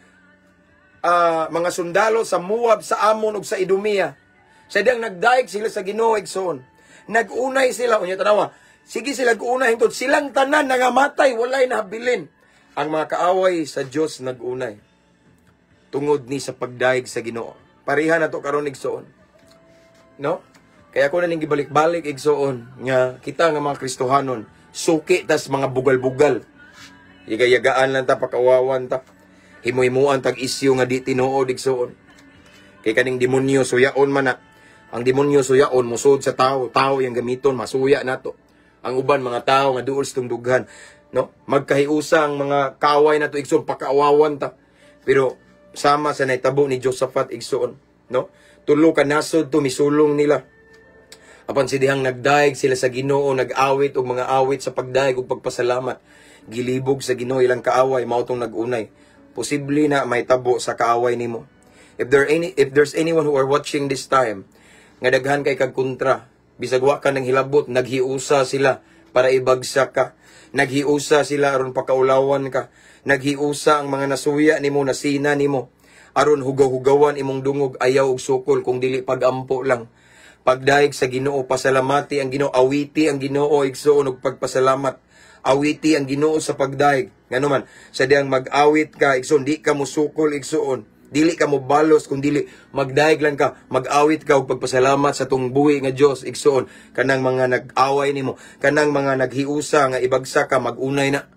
mga sundalo sa Moab, sa Ammon ug sa Idumea, sadyang nagdaig sila sa Ginoo igsoon. Nagunay sila, unya tanawa, sige sila gunay hingtod silang tanan nangamatay, walay nahabilin. Ang mga kaaway sa Dios nagunay tungod ni sa pagdaig sa Ginoo. Pareha na to karon igsoon. No? Kaya ako na ning gibalik-balik igsoon nga kita nga mga Kristohanon, suki tas mga bugal-bugal. Yaga-yagaan lang ta, pakawawan ta. Himu-himuan tag isyu nga di tinuod igsoon. Kay kaning demonyo suyaon man na. Ang demonyo suyaon musud sa tao, tao yang gamiton masuya nato. Ang uban mga tao nga duol sa dughan, no? Magkahiusa ang mga kaaway nato igsoon, pakaawawan ta. Pero sama sa naitabo ni Josaphat igsoon, no? Tulo ka nasod to misulong nila. Apan sidihang nagdaig sila sa Ginoo, nag-awit og mga awit sa pagdaig ug pagpasalamat. Gilibog sa Ginoo ilang kaaway mao tong nagunay. Posible na may tabo sa kaaway nimo. If there's anyone who are watching this time nga daghan kay kag kontra, bisag wa ka nang hilabot, naghiusa sila para ibagsak ka. Naghiusa sila aron pakaulawan ka. Naghiusa ang mga nasuya nimo, nasina nimo, aron hugaw-hugawan imong dungog, ayaw og sukol kung dili pagampo lang. Pagdaig sa Ginoo, pasalamati ang Ginoo, awiti ang Ginoo igsoon og pagpasalamat. Awiti ang Ginoo sa pagdaig. Ngano man, sa diyang mag-awit ka igsoon, di ka mo sukol igsoon. Dili ka mo balos kung dili magdaig lang ka, mag-awit ka og pagpasalamat sa tong buhi nga Dios igsoon. Kanang mga nag-away nimo, kanang mga naghiusa nga ibagsak ka, magunay na.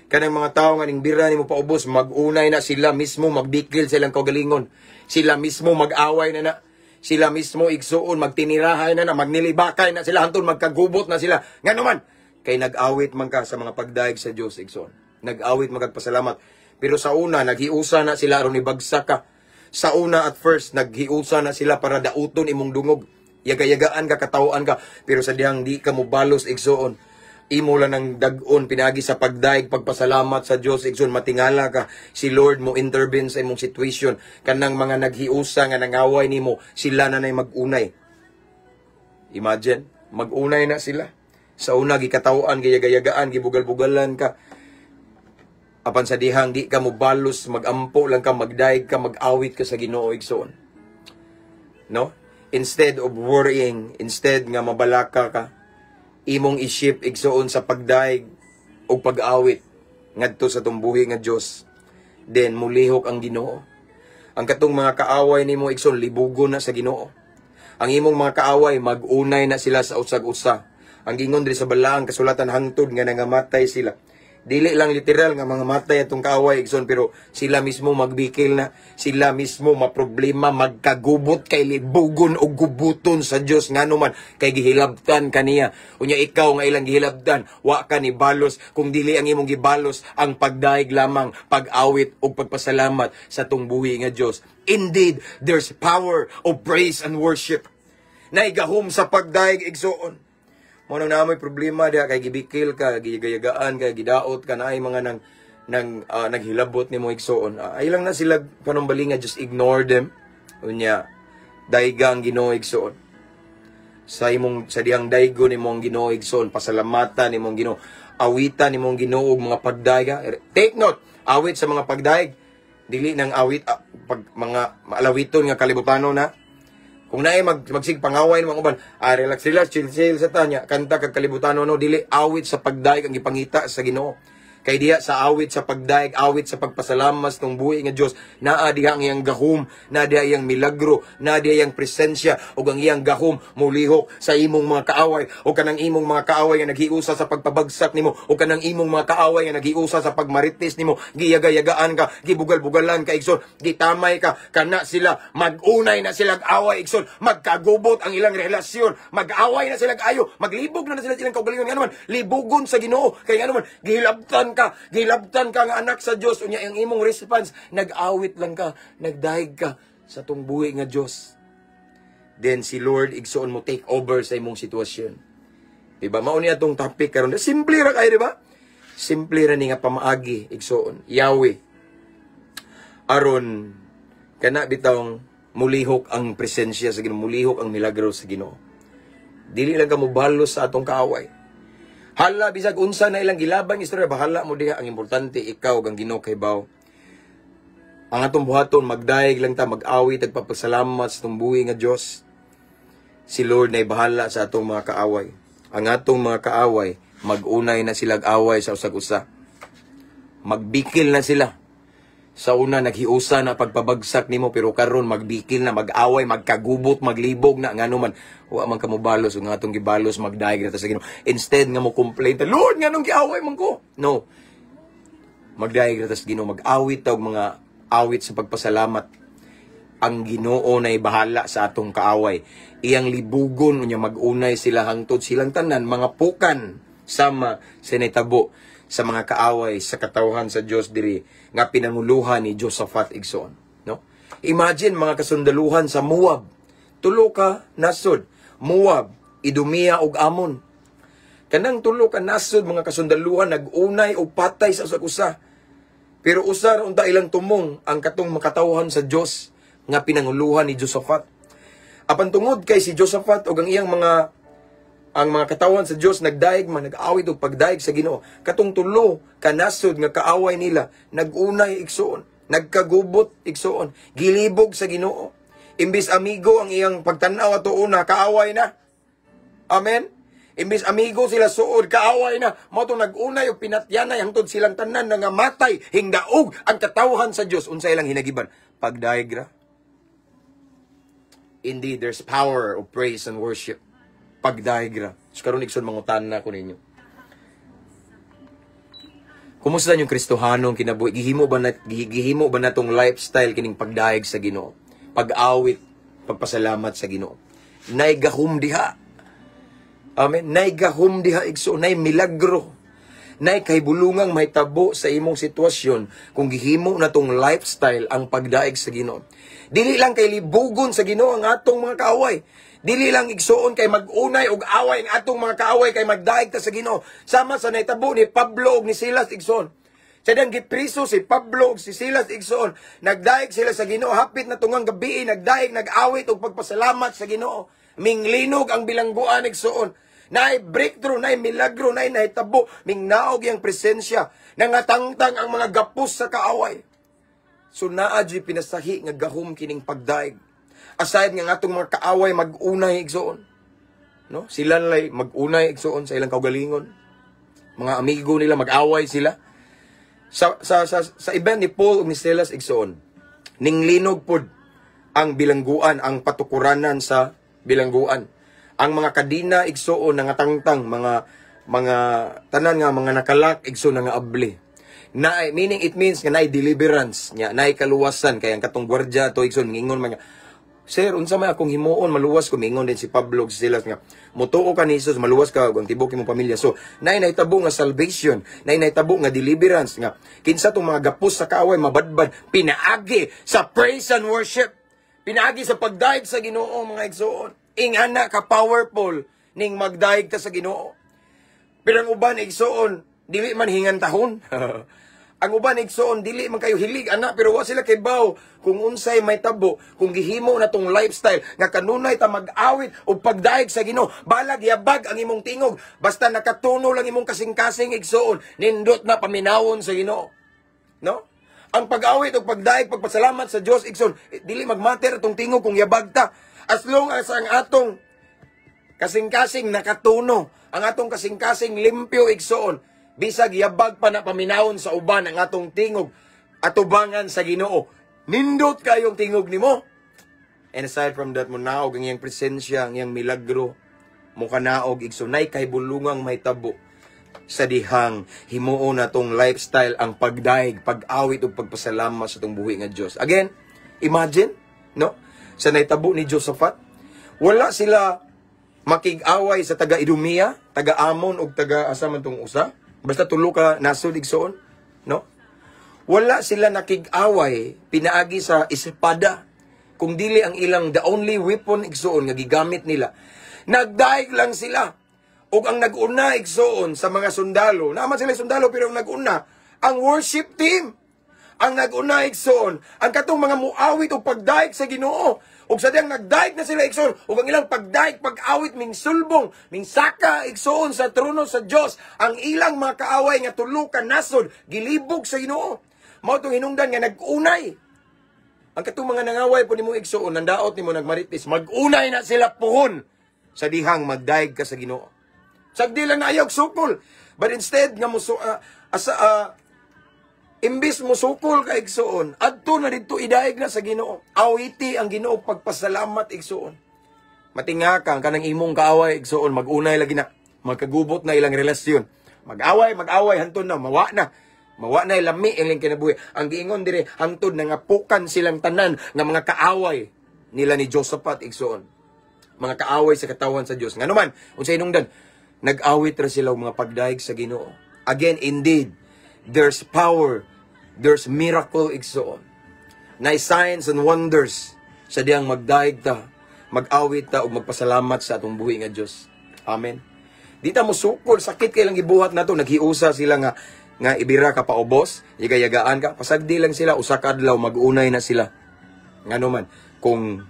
Kanang mga tao nga ning bira nimo paubos, magunay na sila mismo, magbikil silang kaugalingon. Sila mismo mag-away na. Sila mismo igsuon, magtinirahay na, magnilibakay na sila, hantun magkagubot na sila. Nga naman, kay nag-awit man ka sa mga pagdaig sa Dios igsoon. Nag-awit magpasalamat. Pero sa una, naghiusa na sila aron ibagsak ka. Sa una at first, naghiusa na sila para dauton imong dungog. Yaga-yagaan ka, katawaan ka. Pero sa dihang di ka mo balos igsoon, imo lang ng dag-on pinagi sa pagdaig, pagpasalamat sa Dios igsoon, matingala ka, si Lord mo intervene sa imong situation. Kanang mga naghiusa nga nangaway nimo, sila na nay mag-unay. Imagine, mag-unay na sila. Sa una gikatawaan, giyaga-yagaan, gibugal-bugalan ka. Apan sa dihang di ka mo balos, magampo lang ka, magdaig ka, mag-awit ka sa Ginoo igsoon. No? Instead of worrying, instead nga mabalaka ka, imong isip igsoon sa pagdaig o pag-awit ngadto sa tumbuhi nga Dios, then mulihok ang Ginoo. Ang katong mga kaaway nimo igsoon, libugon na sa Ginoo. Ang imong mga kaaway mag-unay na sila sa usag-usa. Ang gingon diri sa balaang kasulatan hangtod nga nangamatay sila. Dili lang literal nga mga matay atong kaaway igsoon, pero sila mismo magbikil na, sila mismo maproblema, magkagubot kay libugon o gubuton sa Dios ngano man kay gihilabtan kaniya. Unya ikaw nga ilang gihilabtan, wa ka ni balos kung dili ang imong gibalos ang pagdaig lamang, pag-awit o pagpasalamat sa tungbuhi nga Dios. Indeed, there's power of praise and worship. Naigahom sa pagdaig igsoon. Mo nang namoy problema diha kay gibikil ka, gigayagaan ka, gidaot ka na ay mga naghilabot nimo igsoon. Ay lang na sila panumbalinga, just ignore them. Unya dayga ang Ginoo igsoon. Sa diyang daygo nimong Ginoo igsoon, pasalamatan nimong Ginoo, awitan nimong Ginoo og mga pagdayga. Take note, awit sa mga pagdaig, dili nang awit pag mga maalawiton nga kalibutano na. Kung naay magsig pangaway ng mga uban, relax, chill sa tanya, kanta kag kalibutan no, dili awit sa pagdaig ang ipangita sa Ginoo. Kay diha sa awit sa pagdaig, awit sa pagpasalamat ng buhi nga Dios, naa diha ang iyang gahom, naa diha iyang milagro, naa diha iyang presensya ug ang iyang gahom mulihok sa imong mga kaaway o kanang imong mga kaaway nga naghiusa sa pagpabagsak nimo o kanang imong mga kaaway nga naghiusa sa pagmarites nimo, giyaga-yagaan ka, gibugal-bugalan ka igsoon, gitamay ka, kana sila magunay na sila away igsoon, magkagubot ang ilang relasyon, mag-away na sila ayo, maglibog na sila silang kaugalingon nga naman, libugon sa Ginoo kay nga naman gilabtan ka nga anak sa Dios unya ang imong response nag-awit lang ka, nagdaig ka sa tong buhi nga Dios. Then si Lord igsoon mo take over sa imong sitwasyon. Diba? Mao ni atong topic karon. Simple ra kay, diba? Simple ra ni nga pamaagi igsoon. Yahweh. Aron kana bitawng mulihok ang presensya sa Ginoo, mulihok ang milagro sa Ginoo. Dili lang ka mobalos sa atong kaaway. Hala, bisag unsa na ilang gilabang istorya, bahala mo diha. Ang importante, ikaw, ang Ginoo kay baw. Ang atong buhaton, magdaig lang ta, mag-awit, nagpapasalamat sa itong buhi nga Diyos. Si Lord na bahala sa atong mga kaaway. Ang atong mga kaaway, mag-unay na silang away sa usag-usa. Magbikil na sila. Sa una, naghiusa na pagpabagsak nimo, pero karon magbikil na, mag-away, magkagubot, maglibog na, nga naman, wa man ka mo balos, nga atong gibalos, magdaig na ta sa Ginoo. Instead nga mo complain, Lord, nga nung giaway man ko. No. Magdaig na ta sa Ginoo, mag-awit tawag mga awit sa pagpasalamat. Ang Ginoo na bahala sa atong kaaway. Iyang libugon, unya mag-unay sila hangtod silang tanan, mga pukan, sama sinitabo sa mga kaaway sa katawhan sa Dios diri nga pinanguluhan ni Josaphat igsoon, no? Imagine mga kasundaluhan sa Moab, tulo ka nasod, Moab, Idumea ug Amon. Kanang tulo ka nasod mga kasundaluhan nag-unay og patay sa usa. Pero usar unta ilang tumong ang katong makatawhan sa Dios nga pinanguluhan ni Josaphat. Apan tungod kay si Josaphat ug ang iyang mga katawan sa Dios nagdaig man, nag-awit og pagdaig sa Ginoo. Katong tulo kanasod nga kaaway nila nagunay igsoon, nagkagubot igsoon, gilibog sa Ginoo. Imbis amigo ang iyang pagtan-aw ato una, kaaway na. Amen. Imbis amigo sila suod, kaaway na. Mao to nagunay og pinatyanay hangtod silang tanan nga matay, hingdaog ang katawhan sa Dios. Unsa ilang hinagiban? Pagdaig ra. Indeed, there's power of praise and worship. Pagdahigra. So, karon igsoon mangutan na ko ninyo. Kumusta yung Kristohanong kinabuhi? Gihimo ba na tong lifestyle kining pagdahig sa Ginoo? Pag-awit, pagpasalamat sa Ginoo. Nay gahum diha. Amen. Nay gahum diha igsoon, nay milagro. Nay kay bulungang mahitabo sa imong sitwasyon kung gihimo na tong lifestyle ang pagdaig sa Ginoo. Dili lang kay libugon sa Ginoo ang atong mga kaaway. Dili lang igsuon kay mag-unay og away ang atong mga kaaway kay magdaig ta sa Ginoo. Sama sa naitabo ni Pablo ug ni Silas igsuon. Sa dang gipriso si Pablo ug si Silas igsuon, nagdaig sila sa Ginoo hapit na tungang gabi, nagdaig, nag-awit og pagpasalamat sa Ginoo. Minglinog ang bilangguan igsuon. Naay breakthrough, naay milagro, naay nahitabo, mingnaog yang presensya, nangatangtang ang mga gapos sa kaaway. So naa di pinasahi nga gahom kining pagdaig. Aside nga atong mga kaaway mag-unay igsoon. No? Sila lay mag-unay igsoon sa ilang kaugalingon. Mga amigo nila mag-away sila. Sa event ni Paul ug ni Silas igsoon, ninglinog pod ang bilangguan, ang patukuranan sa bilangguan. Ang mga kadina igsoon nangatangtang, mga tanan nga mga nakalak igsoon nga abli. Meaning it means nga naay deliverance, naay kaluwasan kay ang katong gwardiya to igsoon ngingon man nga, Sir, unsa may akong himuon, maluwas ko, mingon din si Pablo, si Silas nga, mutuo ka ni Jesus, maluwas ka, ang tibok imong pamilya. So, naitabo nga salvation, naitabo nga deliverance, nga, kinsa tong mga gapos sa kaaway, mabadbad, pinaagi sa praise and worship, pinaagi sa pagdaig sa Ginoo, mga igsoon. Ingana ka powerful, ning magdaig ka sa Ginoo. Pero ang uban, igsoon, dili man hingantahon. Ang uban igsoon dili man kayo hilig ana pero wa sila kay baw kung unsay may tabo kung gihimo na tong lifestyle nga kanunay ta mag-awit og pagdaig sa Ginoo balag yabag ang imong tingog basta nakatuno lang imong kasing-kasing igsoon nindot na paminawon sa Ginoo, no? Ang pag-awit og pagdaig pagpasalamat sa Dios igsoon dili magmatter tong tingog kung yabag ta. As long as ang atong kasing-kasing nakatuno, ang atong kasing-kasing limpyo igsoon, bisag yabag pa na paminawon sa uban ang atong tingog, atubangan sa Ginoo. Nindot kayong tingog nimo. And aside from that, mo naog ang iyang presensya, ang iyang milagro, mo kanaog igsoon, nay kay bulungang may tabo sa dihang himuo na tong lifestyle, ang pagdaig, pag-awit ug pagpasalamat sa tong buhi nga Dios. Again, imagine, no? Sa naitabo ni Josaphat, wala sila makig-away sa taga-Idumea, taga-Amon ug taga-asa man tong usa. Basta tulo ka nasud igsoon, no? Wala sila nakig-away pinaagi sa espada, kung dili ang ilang the only weapon igsoon nga gigamit nila. Nagdaig lang sila. O ang nag-una igsoon sa mga sundalo, naman sila sundalo pero ang nag-una, ang worship team. Ang nag-una igsoon, ang katong mga muawit o pagdaig sa Ginoo. O sa diyang nagdaig na sila igsoon, o ang ilang pagdaig, pag-awit, ming sulbong, ming saka igsoon sa trono sa Diyos. Ang ilang mga kaaway nga tulukan nasod, gilibog sa Ginoo. Mao itong hinungdan nga nag-unay. Ang katong mga nangaway po ni mo igsoon, nandaot ni mo nagmaritis, mag-unay na sila puhon sa dihang magdaig ka sa Ginoo. Sagdi lang na ayaw sukol. But instead, nga imbis mo sukol ka igsoon, adto na dito idaig na sa Ginoo. Awiti ang Ginoo pagpasalamat igsoon. Matinga ka, kanang imong kaaway igsoon, mag-unay lagi na, magkagubot na ilang relasyon. Mag-away, hanton na, mawa na. Mawa na ilami ilang kinabuhi. Ang giingon dire, hantod na nga pukan silang tanan nga mga kaaway nila ni Josaphat igsoon. Mga kaaway sa katawan sa Dios. Nga naman, unsay hinungdan, nag-awit ra sila mga pagdaig sa Ginoo. Again, indeed, there's power, there's miracle igsoon. Na signs and wonders sa diyang magdaig ta, mag-awit ta, o magpasalamat sa atong buhi nga Diyos. Amen. Di ta mo sukol, sakit kay lang gibuhat na to, naghiusa sila nga ibira ka pa ubos, igayagaan ka, pasagdi lang sila, usa ka adlaw, mag-unay na sila. Nga naman, kung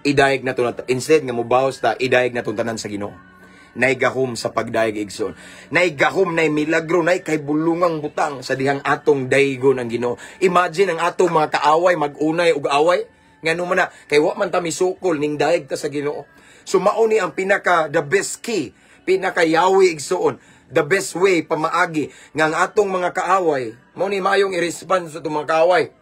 idaig na to, instead nga mubawas ta, idaig na to tanan sa Ginoo. Naigahom sa pagdaig igsoon. Naigahom, nay milagro, nay kay bulungang butang sa dihang atong daigon ang Ginoo. Imagine ang atong mga kaaway mag-unay ug away. Ngano man na, kay wa man ta misukol ning daig ta sa Ginoo. So mao ni ang pinaka the best key, pinaka yawi igsoon, the best way pamaagi nga ang atong mga kaaway, mao ni mayong i-response sa atong mga kaaway.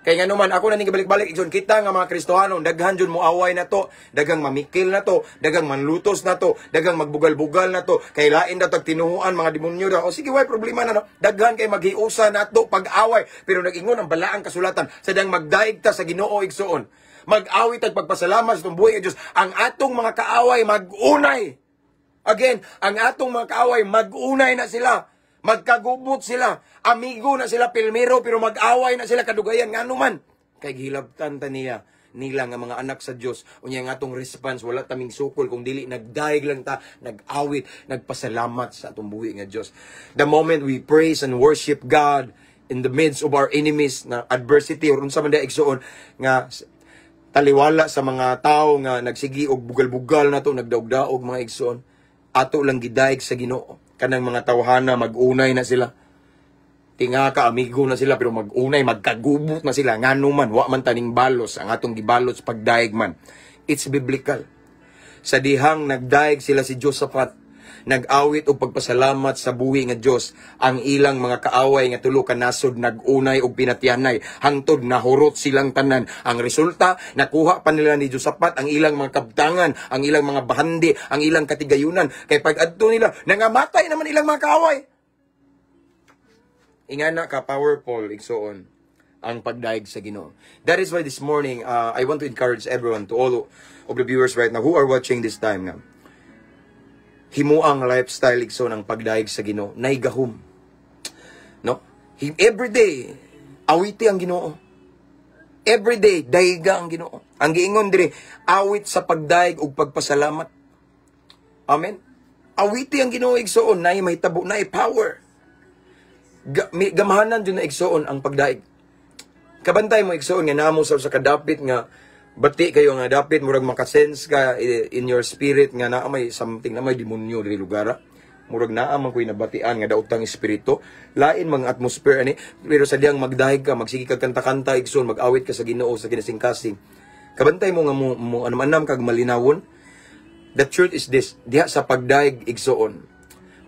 Kaya nga naman, ako na ning balik-balik, igsoon, kita nga mga Kristohano, daghan dyan mo away na to, dagang mamikil na to, dagang manlutos na to, dagang magbugal-bugal na to, kay lain na tagtinuhuan, mga demonyo na, o sige, way problema na, no? Daghan kay maghiusa na to, pag-away, pero nag-ingon ang balaang kasulatan, sadang magdaig ta sa Ginoo igsoon, mag-awit at pagpasalamat sa itong buhay ng Diyos, ang atong mga kaaway mag-unay. Again, ang atong mga kaaway mag-unay na sila. Magkagubot sila, amigo na sila pilmero, pero mag-away na sila kadugayan nga anuman. Kay gihilabtan ta niya, nila nga mga anak sa Dios, unya nga atong response, wala taming sukol, kung dili nagdaig lang ta, nag-awit, nagpasalamat sa atong buhi nga Dios. The moment we praise and worship God in the midst of our enemies, na adversity, or unsa man da igsoon, nga taliwala sa mga tao nga nagsigi og bugal-bugal na to, nagdaog-daog mga igsoon, ato lang gidaig sa Ginoo. Kanang mga tawhana, mag-unay na sila. Tinga ka, amigo na sila, pero mag-unay, magkagubot na sila. Ngano man, wa man taning balos, ang atong gibalos pagdaig man. It's biblical. Sa dihang nagdaig sila si Josaphat, nag-awit o pagpasalamat sa buhi nga Dios, ang ilang mga kaaway nga tulo ka nasod nag-unay o pinatianay, hangtod nahurot silang tanan. Ang resulta, nakuha pa nila ni Josaphat ang ilang mga kabtangan, ang ilang mga bahandi, ang ilang katigayunan. Kay pag-adto nila, nangamatay naman ilang mga kaaway. Ingana ka powerful igsoon ang pagdaig sa Ginoo. That is why this morning I want to encourage everyone, to all of the viewers right now who are watching this time nga, himuang lifestyle igsoon ang pagdaig sa Ginoo, naigahom. No? Every day awiti ang Ginoo. Every day daiga ang Ginoo. Ang giingon diri, awit sa pagdaig ug pagpasalamat. Amen. Awiti ang Ginoo igsoon, nay mahitabo, nay power. Gamahanan jud na igsoon ang pagdaig. Kabantay mo igsoon nga namo sa kadapit nga bati kayo nga dapit murag makasense ka in your spirit nga naa may something, na may demonyo diri lugar. Murag naa man koy nabatian nga daotang espiritu, lain mga atmosphere ani, pero sa diyang magdahig ka, magsigi ka kanta-kanta igsoon, mag-awit ka sa Ginoo sa kinasing-kasing. Kabantay mo nga mo anam kag malinawon. The truth is this, diha sa pagdaig igsoon,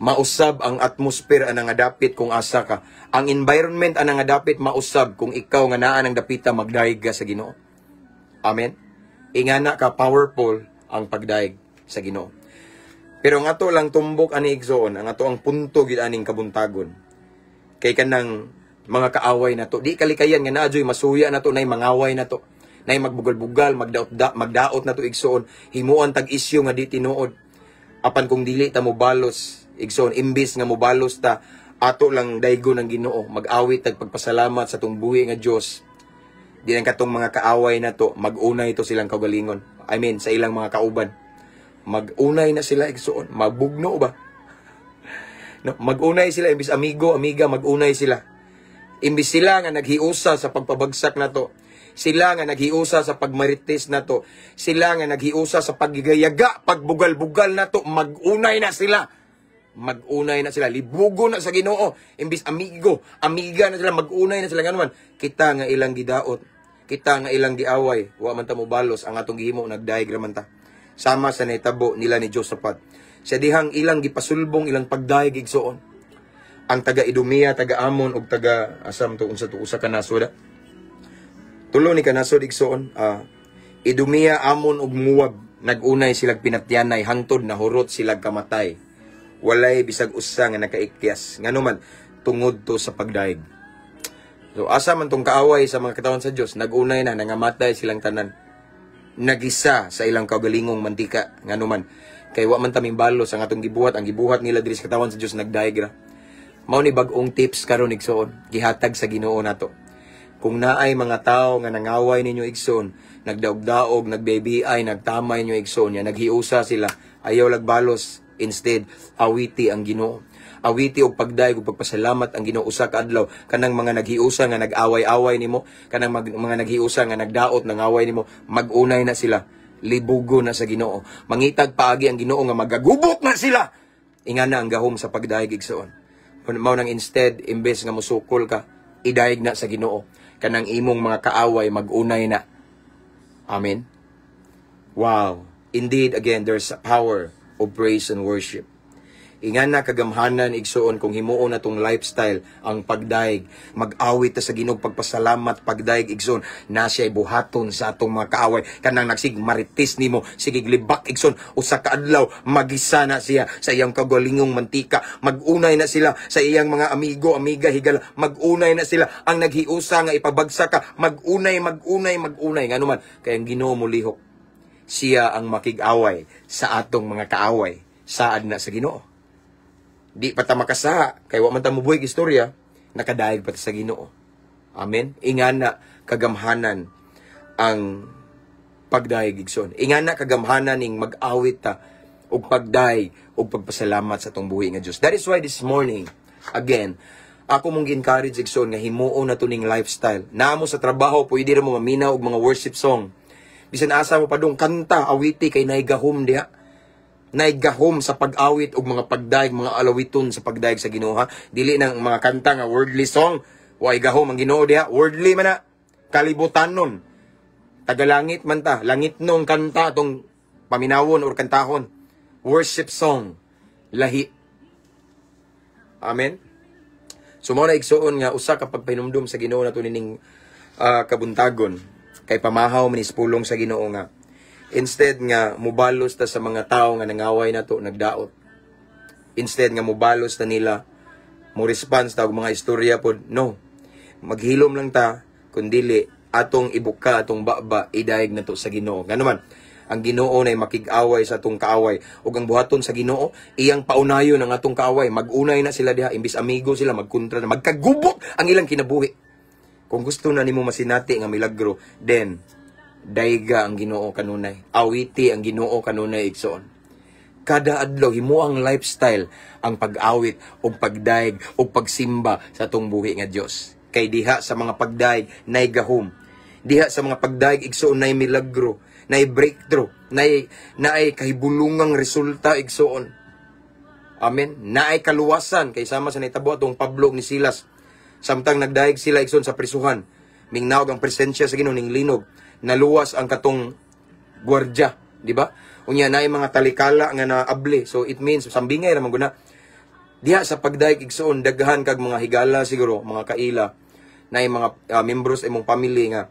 mausab ang atmosphere anang dapit kung asa ka. Ang environment anang dapit mausab kung ikaw nga naa nang dapita magdaig ka sa Ginoo. Amen. Ingana ka powerful ang pagdaig sa Ginoo. Pero nga to lang tumbok ani igsoon, ang ato ang punto gid aning kabuntagon. Kay kanang mga kaaway na to, di kalikayan nga naadyoy masuya na to nay mangaway na to. Nay magbugal-bugal, magdaot na to igsoon, himuan tag isyu nga di tinuod. Apan kung dili ta mo balos igsoon, imbis nga mo balos ta ato lang daygo ng Ginoo, mag-awit tag pagpasalamat sa tung buhi nga Dios. Di lang katong mga kaaway na to, mag-unay to silang kaugalingon. I mean, sa ilang mga kauban. Mag-unay na sila igsoon, mabugno ba? No, mag-unay sila, imbis amigo, amiga, mag-unay sila. Imbis sila nga naghiusa sa pagpabagsak na to, sila nga naghiusa sa pagmarites na to, sila nga naghiusa sa paggigayaga, pagbugal-bugal na to, mag-unay na sila. Mag-unay na sila, libugo na sa Ginoo. Imbis amigo, amiga na sila, mag-unay na sila. Nganuman, kita nga ilang gidaot, kita nga ilang giaway, wa man ta mo balos, ang atong gihimo nagdaig raman ta. Sama sa naitabo nila ni Josaphat. Sa dihang ilang gipasulbong, ilang pagdaig igsoon. Ang taga Idumea, taga Amon, ug taga asam to unsa to usa ka nasod. Tulo ni kanasod igsoon, Idumea, Amon ug Moab, nagunay silag pinatyanay, hangtod na hurot silag kamatay. Walay bisag usa nga nakaikyas. Nganuman tungod to sa pagdaig. So asa man tong kaaway sa mga katawan sa Dios, nagunay na nangamatay silang tanan. Nagisa sa ilang kaugalingong mantika. Nganuman kay wa man ta mimbalos ang atong gibuhat, ang gibuhat nila diri sa katawan sa Dios nagdaig ra. Mao ni bag-ong tips karon igsoon, gihatag sa Ginoo nato. Kung naay mga tao nga nangaway ninyo igsoon, nagdaog-daog, nagbebiay, nagtamay ninyo igsoon, ya naghiusa sila, ayaw lagbalos. Instead, awiti ang Ginoo. Awiti og pagdaig ug pagpasalamat ang Ginoo usa ka adlaw. Kanang mga naghiusa nga nag-away-away nimo, kanang mga naghiusa nga nagdaot nangaway nimo, mag-unay na sila. Libugo na sa Ginoo. Mangitag paagi ang Ginoo nga magagubot na sila. Ingana ang gahom sa pagdaig igsoon. Mao nang instead, imbes nga musukol ka, idaig na sa Ginoo. Kanang imong mga kaaway mag-unay na. Amen. Wow. Indeed, again, there's a power of praise and worship. Ingan na kagamhanan igsoon kung himuon na tong lifestyle ang pagdaig, mag-awit ta sa Ginoo, pagpasalamat, pagdaig igsoon na siya buhaton sa atong mga kaaway. Kanang nagsig marites nimo, sige libak igsoon usa ka adlaw magisa na siya sa iyang kagalingong mantika. Mag-unay na sila sa iyang mga amigo, amiga, higala. Mag-unay na sila ang naghiusa nga ipabagsak ka. Mag-unay nganuman kay ang Ginoo mo lihok. Siya ang makig-away sa atong mga kaaway. Saad na sa Ginoo. Di pa ta makasaha, kay wa man ta mubuhig istorya, nakadaig pa ta sa Ginoo. Amen. Ingana kagamhanan ang pagdaig igsoon. Ingana kagamhanan ning mag-awit ta og pagdaig og pagpasalamat sa atong buhi nga Dios. That is why this morning, again, ako mong gi-encourage igsoon nga himuon na to ning lifestyle. Naamo sa trabaho, pwede ra mo maminaw og mga worship song. Bisan asa mo padung kanta, awiti kay naigahom diha. Naigahom sa pag-awit og mga pagdaig, mga alawiton sa pagdaig sa Ginoo. Dili nang mga kanta nga worldly song. Way gahom ang Ginoo diha. Worldly man na. Kalibutan nun. Tagalangit man ta. Langit nung kanta tong paminawon or kantahon. Worship song. Lahi. Amen. So mo na igsuon nga usa ka pagpahinumdum sa Ginoo nato nining kabuntagon. Kay pamahaw man pulong sa Ginoo nga instead nga mubalos ta sa mga tao nga nangaway nato nagdaot. Instead nga mubalos ta nila mo response ta og mga istorya pod. No. Maghilom lang ta kundili atong ibuka atong baba idaig nato sa Ginoo. Nganuman ang Ginoo nay makig-away sa atong kaaway ug ang buhaton sa Ginoo iyang paunayon ang atong kaaway. Mag-unay na sila diha imbis amigo sila magkontra na magkagubot ang ilang kinabuhi. Kung gusto na nimo masinati nga milagro, then dayga ang Ginoo kanunay. Awiti ang Ginoo kanunay igsoon. Kada adlaw himuang lifestyle ang pag-awit o pagdaig o pagsimba sa atong buhi nga Dios. Kay diha sa mga pagdaig nay gahom. Diha sa mga pagdaig igsoon nay milagro, nay breakthrough, nay kahibulungang resulta igsoon. Amen. Naay kaluwasan kay sama sa nitabo atong Pablo ni Silas. Samtang nagdaig sila igsoon sa prisuhan, mingnawag ang presensya sa Ginoo ning linog. naluwas ang katong gwardya, di ba? Unya na mga talikala nga naabli. So it means sambingay ra man guna. Diha sa pagdaig igsoon daghan kag mga higala siguro, mga kaila na mga members imong family nga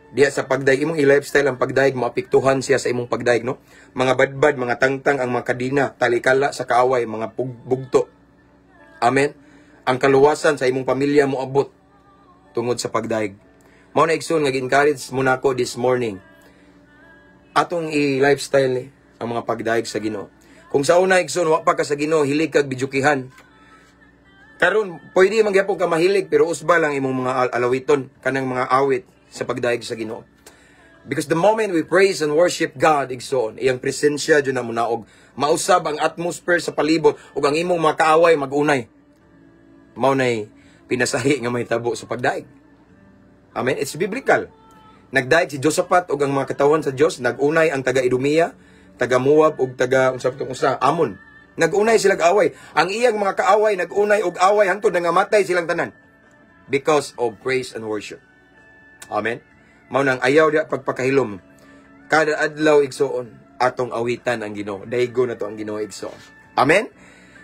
diya sa pagdaig imong i-lifestyle ang pagdaig maapektuhan siya sa imong pagdaig, no? Mga badbad, mga tangtang ang mga kadina, talikala sa kaaway, mga bugto. Amen. Ang kaluwasan sa imong pamilya mo abot tungod sa pagdaig. Mao na igsoon nga gi-encourage mo nako this morning. Atong i-lifestyle ang mga pagdaig sa Ginoo. Kung sa una igsoon wa pa ka sa Ginoo, hilig kag bijukihan. Karon pwede man gyapon ka mahilig pero usba lang imong mga alawiton kanang mga awit sa pagdaig sa Ginoo. Because the moment we praise and worship God, igsoon, iyang presensya dyan na munaog. Mausab ang atmosphere sa palibot ug ang imong mga kaaway magunay. Mao nay pinasahi nga may tabo sa pagdaig. Amen. It's biblical. Nagdaig si Josaphat ug ang mga katawan sa Dios, nagunay ang taga Idumea, taga Moab ug taga Amon. Nagunay silang away. Ang iyang mga kaaway nagunay og away hangtod nangamatay silang tanan because of praise and worship. Amen. Mao nang ayaw dia pagpakahilom. Kada adlaw igsoon atong awitan ang Ginoo. Daygo na to ang Ginoo igsoon. Amen.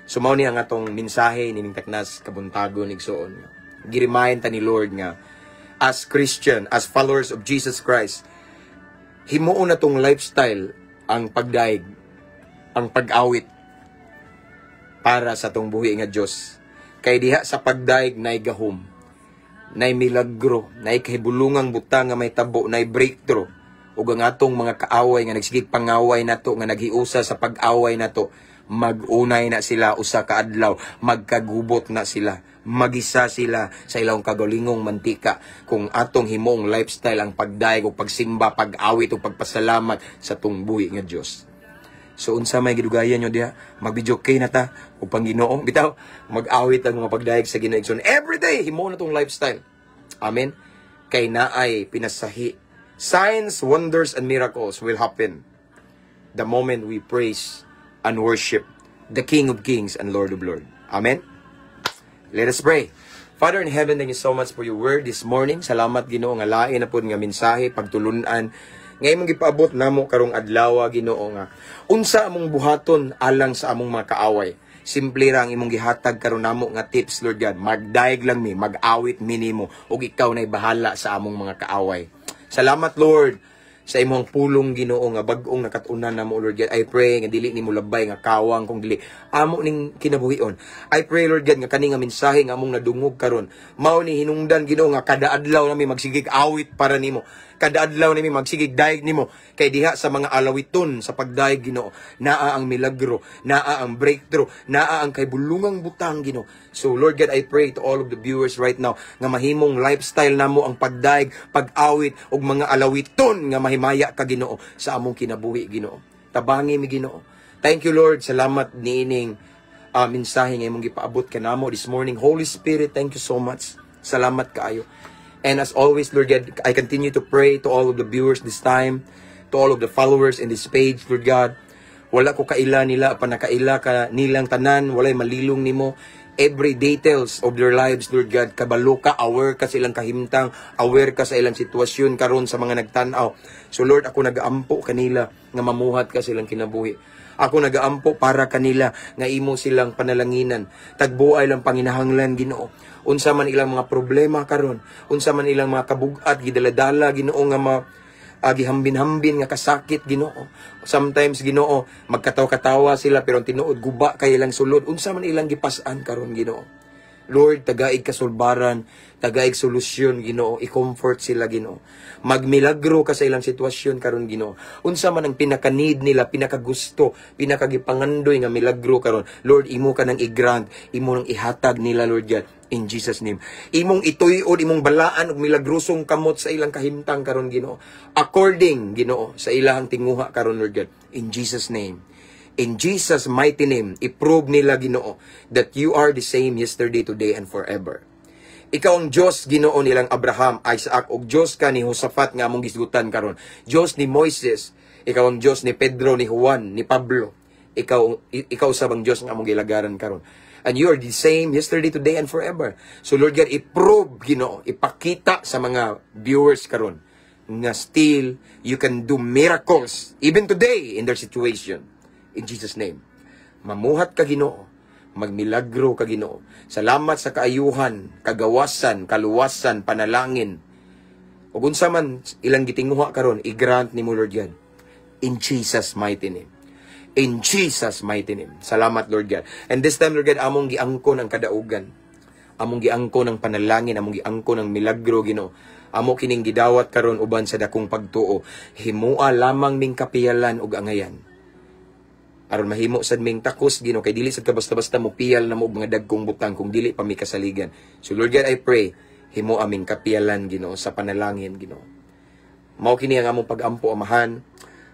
So mao ni ang atong mensahe nining taknas kabuntagon igsoon. Gi-remind ta ni Lord nga as Christian, as followers of Jesus Christ, himuon na tong lifestyle ang pagdaig, ang pag-awit para sa tong buhi nga Dios. Kay diha sa pagdaig nay gahom, nay milagro, nay kahibulungang butang nga may tabo, nay breakthrough. Ug ang atong mga kaaway nga nagsigig pangaway nato nga naghiusa sa pag-away nato, mag-unay na sila usa ka adlaw, magkagubot na sila, magisa sila sa ilang kagalingong mantika kung atong himong lifestyle ang pagdaig ug pagsimba, pag-awit ug pagpasalamat sa tong buhi nga Dios. So unsa may gidugayan nyo diha, mag-video kay na ta ug Panginoon bitaw mag-awit ang mga pagdaig sa Ginoo igsoon. Every day himo na tong lifestyle. Amen. Kay naay pinasahi. Signs, wonders and miracles will happen the moment we praise and worship the King of Kings and Lord of Lords. Amen. Let us pray. Father in heaven, thank you so much for your word this morning. Salamat Ginoo nga lain na pud nga mensahe pagtulunan ngay mong gipaabot namo karong adlaw Ginoo nga unsa among buhaton alang sa among mga kaaway. Simple ra ang imong gihatag karon namo nga tips, Lord God. Magdaig lang mi, mag-awit minimo ug ikaw nay bahala sa among mga kaaway. Salamat Lord sa imong pulong Ginoo nga bag-ong nakatunan namo Lord God. I pray nga dili nimo labay nga kawang kung dili amo ning kinabuhion. I pray Lord God nga kani nga mensahe nga among nadungog karon mao ni hinungdan Ginoo nga kada adlaw nami magsigig awit para nimo. Kada adlaw nami magsigig daig nimo kay diha sa mga alawiton sa pagdaig Ginoo naa ang milagro, naa ang breakthrough, naa ang kaybulungang butang Ginoo. So Lord God, I pray to all of the viewers right now nga mahimong lifestyle namo ang pagdaig, pag-awit ug mga alawiton nga mahimaya ka Ginoo sa among kinabuhi Ginoo. Tabangi mi Ginoo. Thank you Lord, salamat niining mensahe nga imong gipaabot kanamo this morning. Holy Spirit, thank you so much. Salamat kaayo. And as always, Lord God, I continue to pray to all of the viewers this time, to all of the followers in this page, Lord God. Wala ko kaila nila, panakaila ka nilang tanan, walay malilong nimo. Every details of their lives, Lord God, kabalo ka, aware ka sa ilang kahimtang, aware ka sa ilang sitwasyon karon sa mga nagtanaw. So Lord, ako nagaampo kanila nga mamuhat ka sa ilang kinabuhi. Ako nagaampo para kanila nga imo silang panalanginan. Tagbuay lang panginahanglan Ginoo. Unsa man ilang mga problema karon, unsa man ilang mga kabugat gidaladala Ginoo nga gihambin-hambin nga kasakit Ginoo. Sometimes Ginoo magkatawa-katawa sila pero tinuod guba kay ilang sulod. Unsa man ilang gipas-an karon Ginoo. Lord, tagaig kasulbaran, tagaig solusyon Ginoo, i-comfort sila Ginoo. Magmilagro ka sa ilang sitwasyon karon Ginoo. Unsa man ang pinaka-need nila, pinaka-gusto, pinakagipangandoy nga milagro karon. Lord, imo ka nang i-grant, imo nang ihatag nila Lord God. In Jesus' name. Imong ituyon, imong balaan og milagrosong kamot sa ilang kahimtang karon Ginoo. According Ginoo sa ilang tinguha karon Lord God. In Jesus' name. In Jesus' mighty name, i-prove nila Ginoo that you are the same yesterday, today, and forever. Ikaw ang Diyos Ginoo nilang Abraham, Isaac, ug Diyos ka ni Josaphat nga among gisgutan karon. Diyos ni Moises, ikaw ang Diyos ni Pedro, ni Juan, ni Pablo. Ikaw sabang Diyos nga among gilagaran karon. And you are the same yesterday, today, and forever. So Lord God, i-prove Ginoo, ipakita sa mga viewers karon nga still you can do miracles even today in their situation. In Jesus' name. Mamuhat ka Ginoo, magmilagro ka Ginoo. Salamat sa kaayuhan, kagawasan, kaluwasan, panalangin. Ug unsa man ilang gitinguha karon, i-grant nimo Lord God. In Jesus mighty name. In Jesus mighty name. Salamat Lord God. And this time Lord God, among giangko ng kadaugan. Among giangko ng panalangin, among giangko ng milagro Ginoo. Amo kining gidawat karon uban sa dakong pagtuo. Himua lamang ming kapiyalan ug angayan. Aron mahimo sad ming takos Ginoo, kay dili sad ka basta-basta mo piyal na mo mga dagkong butang kung dili pa mi kasaligan. So Lord God, I pray himo aming kapiyalan Ginoo sa panalangin Ginoo. Mao kini ang among pag-ampo amahan,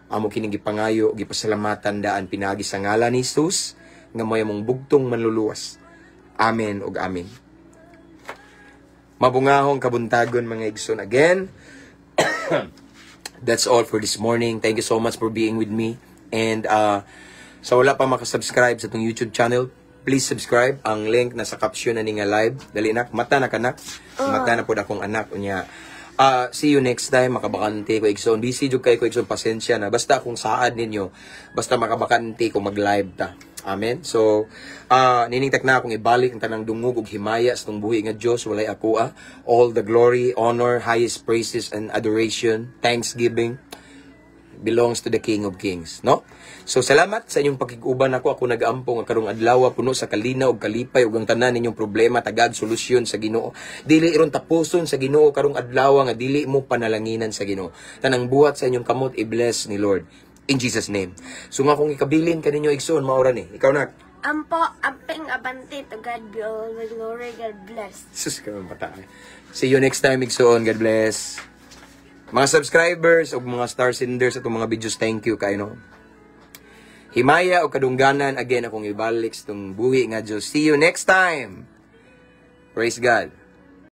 amo kining gipangayo, gipasalamatan daan pinagi sa ngalan ni Jesus nga may among bugtong manluluwas. Amen ug amen. Mabungahong kabuntagon mga igsoon again. That's all for this morning. Thank you so much for being with me. And sa wala pa makasubscribe sa itong YouTube channel, please subscribe. Ang link nasa caption na nga live. Dali nak, mata na kanak. Mata na po na akong anak. Unya. See you next time. Makabakante ko igsoon. Busy jud kay ko igsoon, pasensya na. Basta kung saad ninyo, basta makabakante ko mag-live ta. Amen. So, niningtak na akong ibalik ang tanang dungog ug himaya sa itong buhi nga Diyos. Walay ako all the glory, honor, highest praises, and adoration, thanksgiving, belongs to the King of Kings. No? So, salamat sa inyong pakiguban ako. Ako nag-ampong ang karong adlaw, puno sa kalinaw ug kalipay ug ang tanan ninyong problema, tagag solusyon sa Ginoo. Dili iron tapuson sa Ginoo karong adlaw nga dili mo panalanginan sa Ginoo. Tanang buhat sa inyong kamot i-bless ni Lord. In Jesus' name. So nga kung ikabilin ka ninyo igsoon, maura ni. Ikaw na. Ampo, amping abante, to God be all the glory, God bless. Sus ka mata. See you next time igsoon. God bless. Mga subscribers o mga star senders atong mga videos, thank you kay no. Himaya o kadungganan again akong ibalik sa itong buhi nga Diyos. See you next time. Praise God.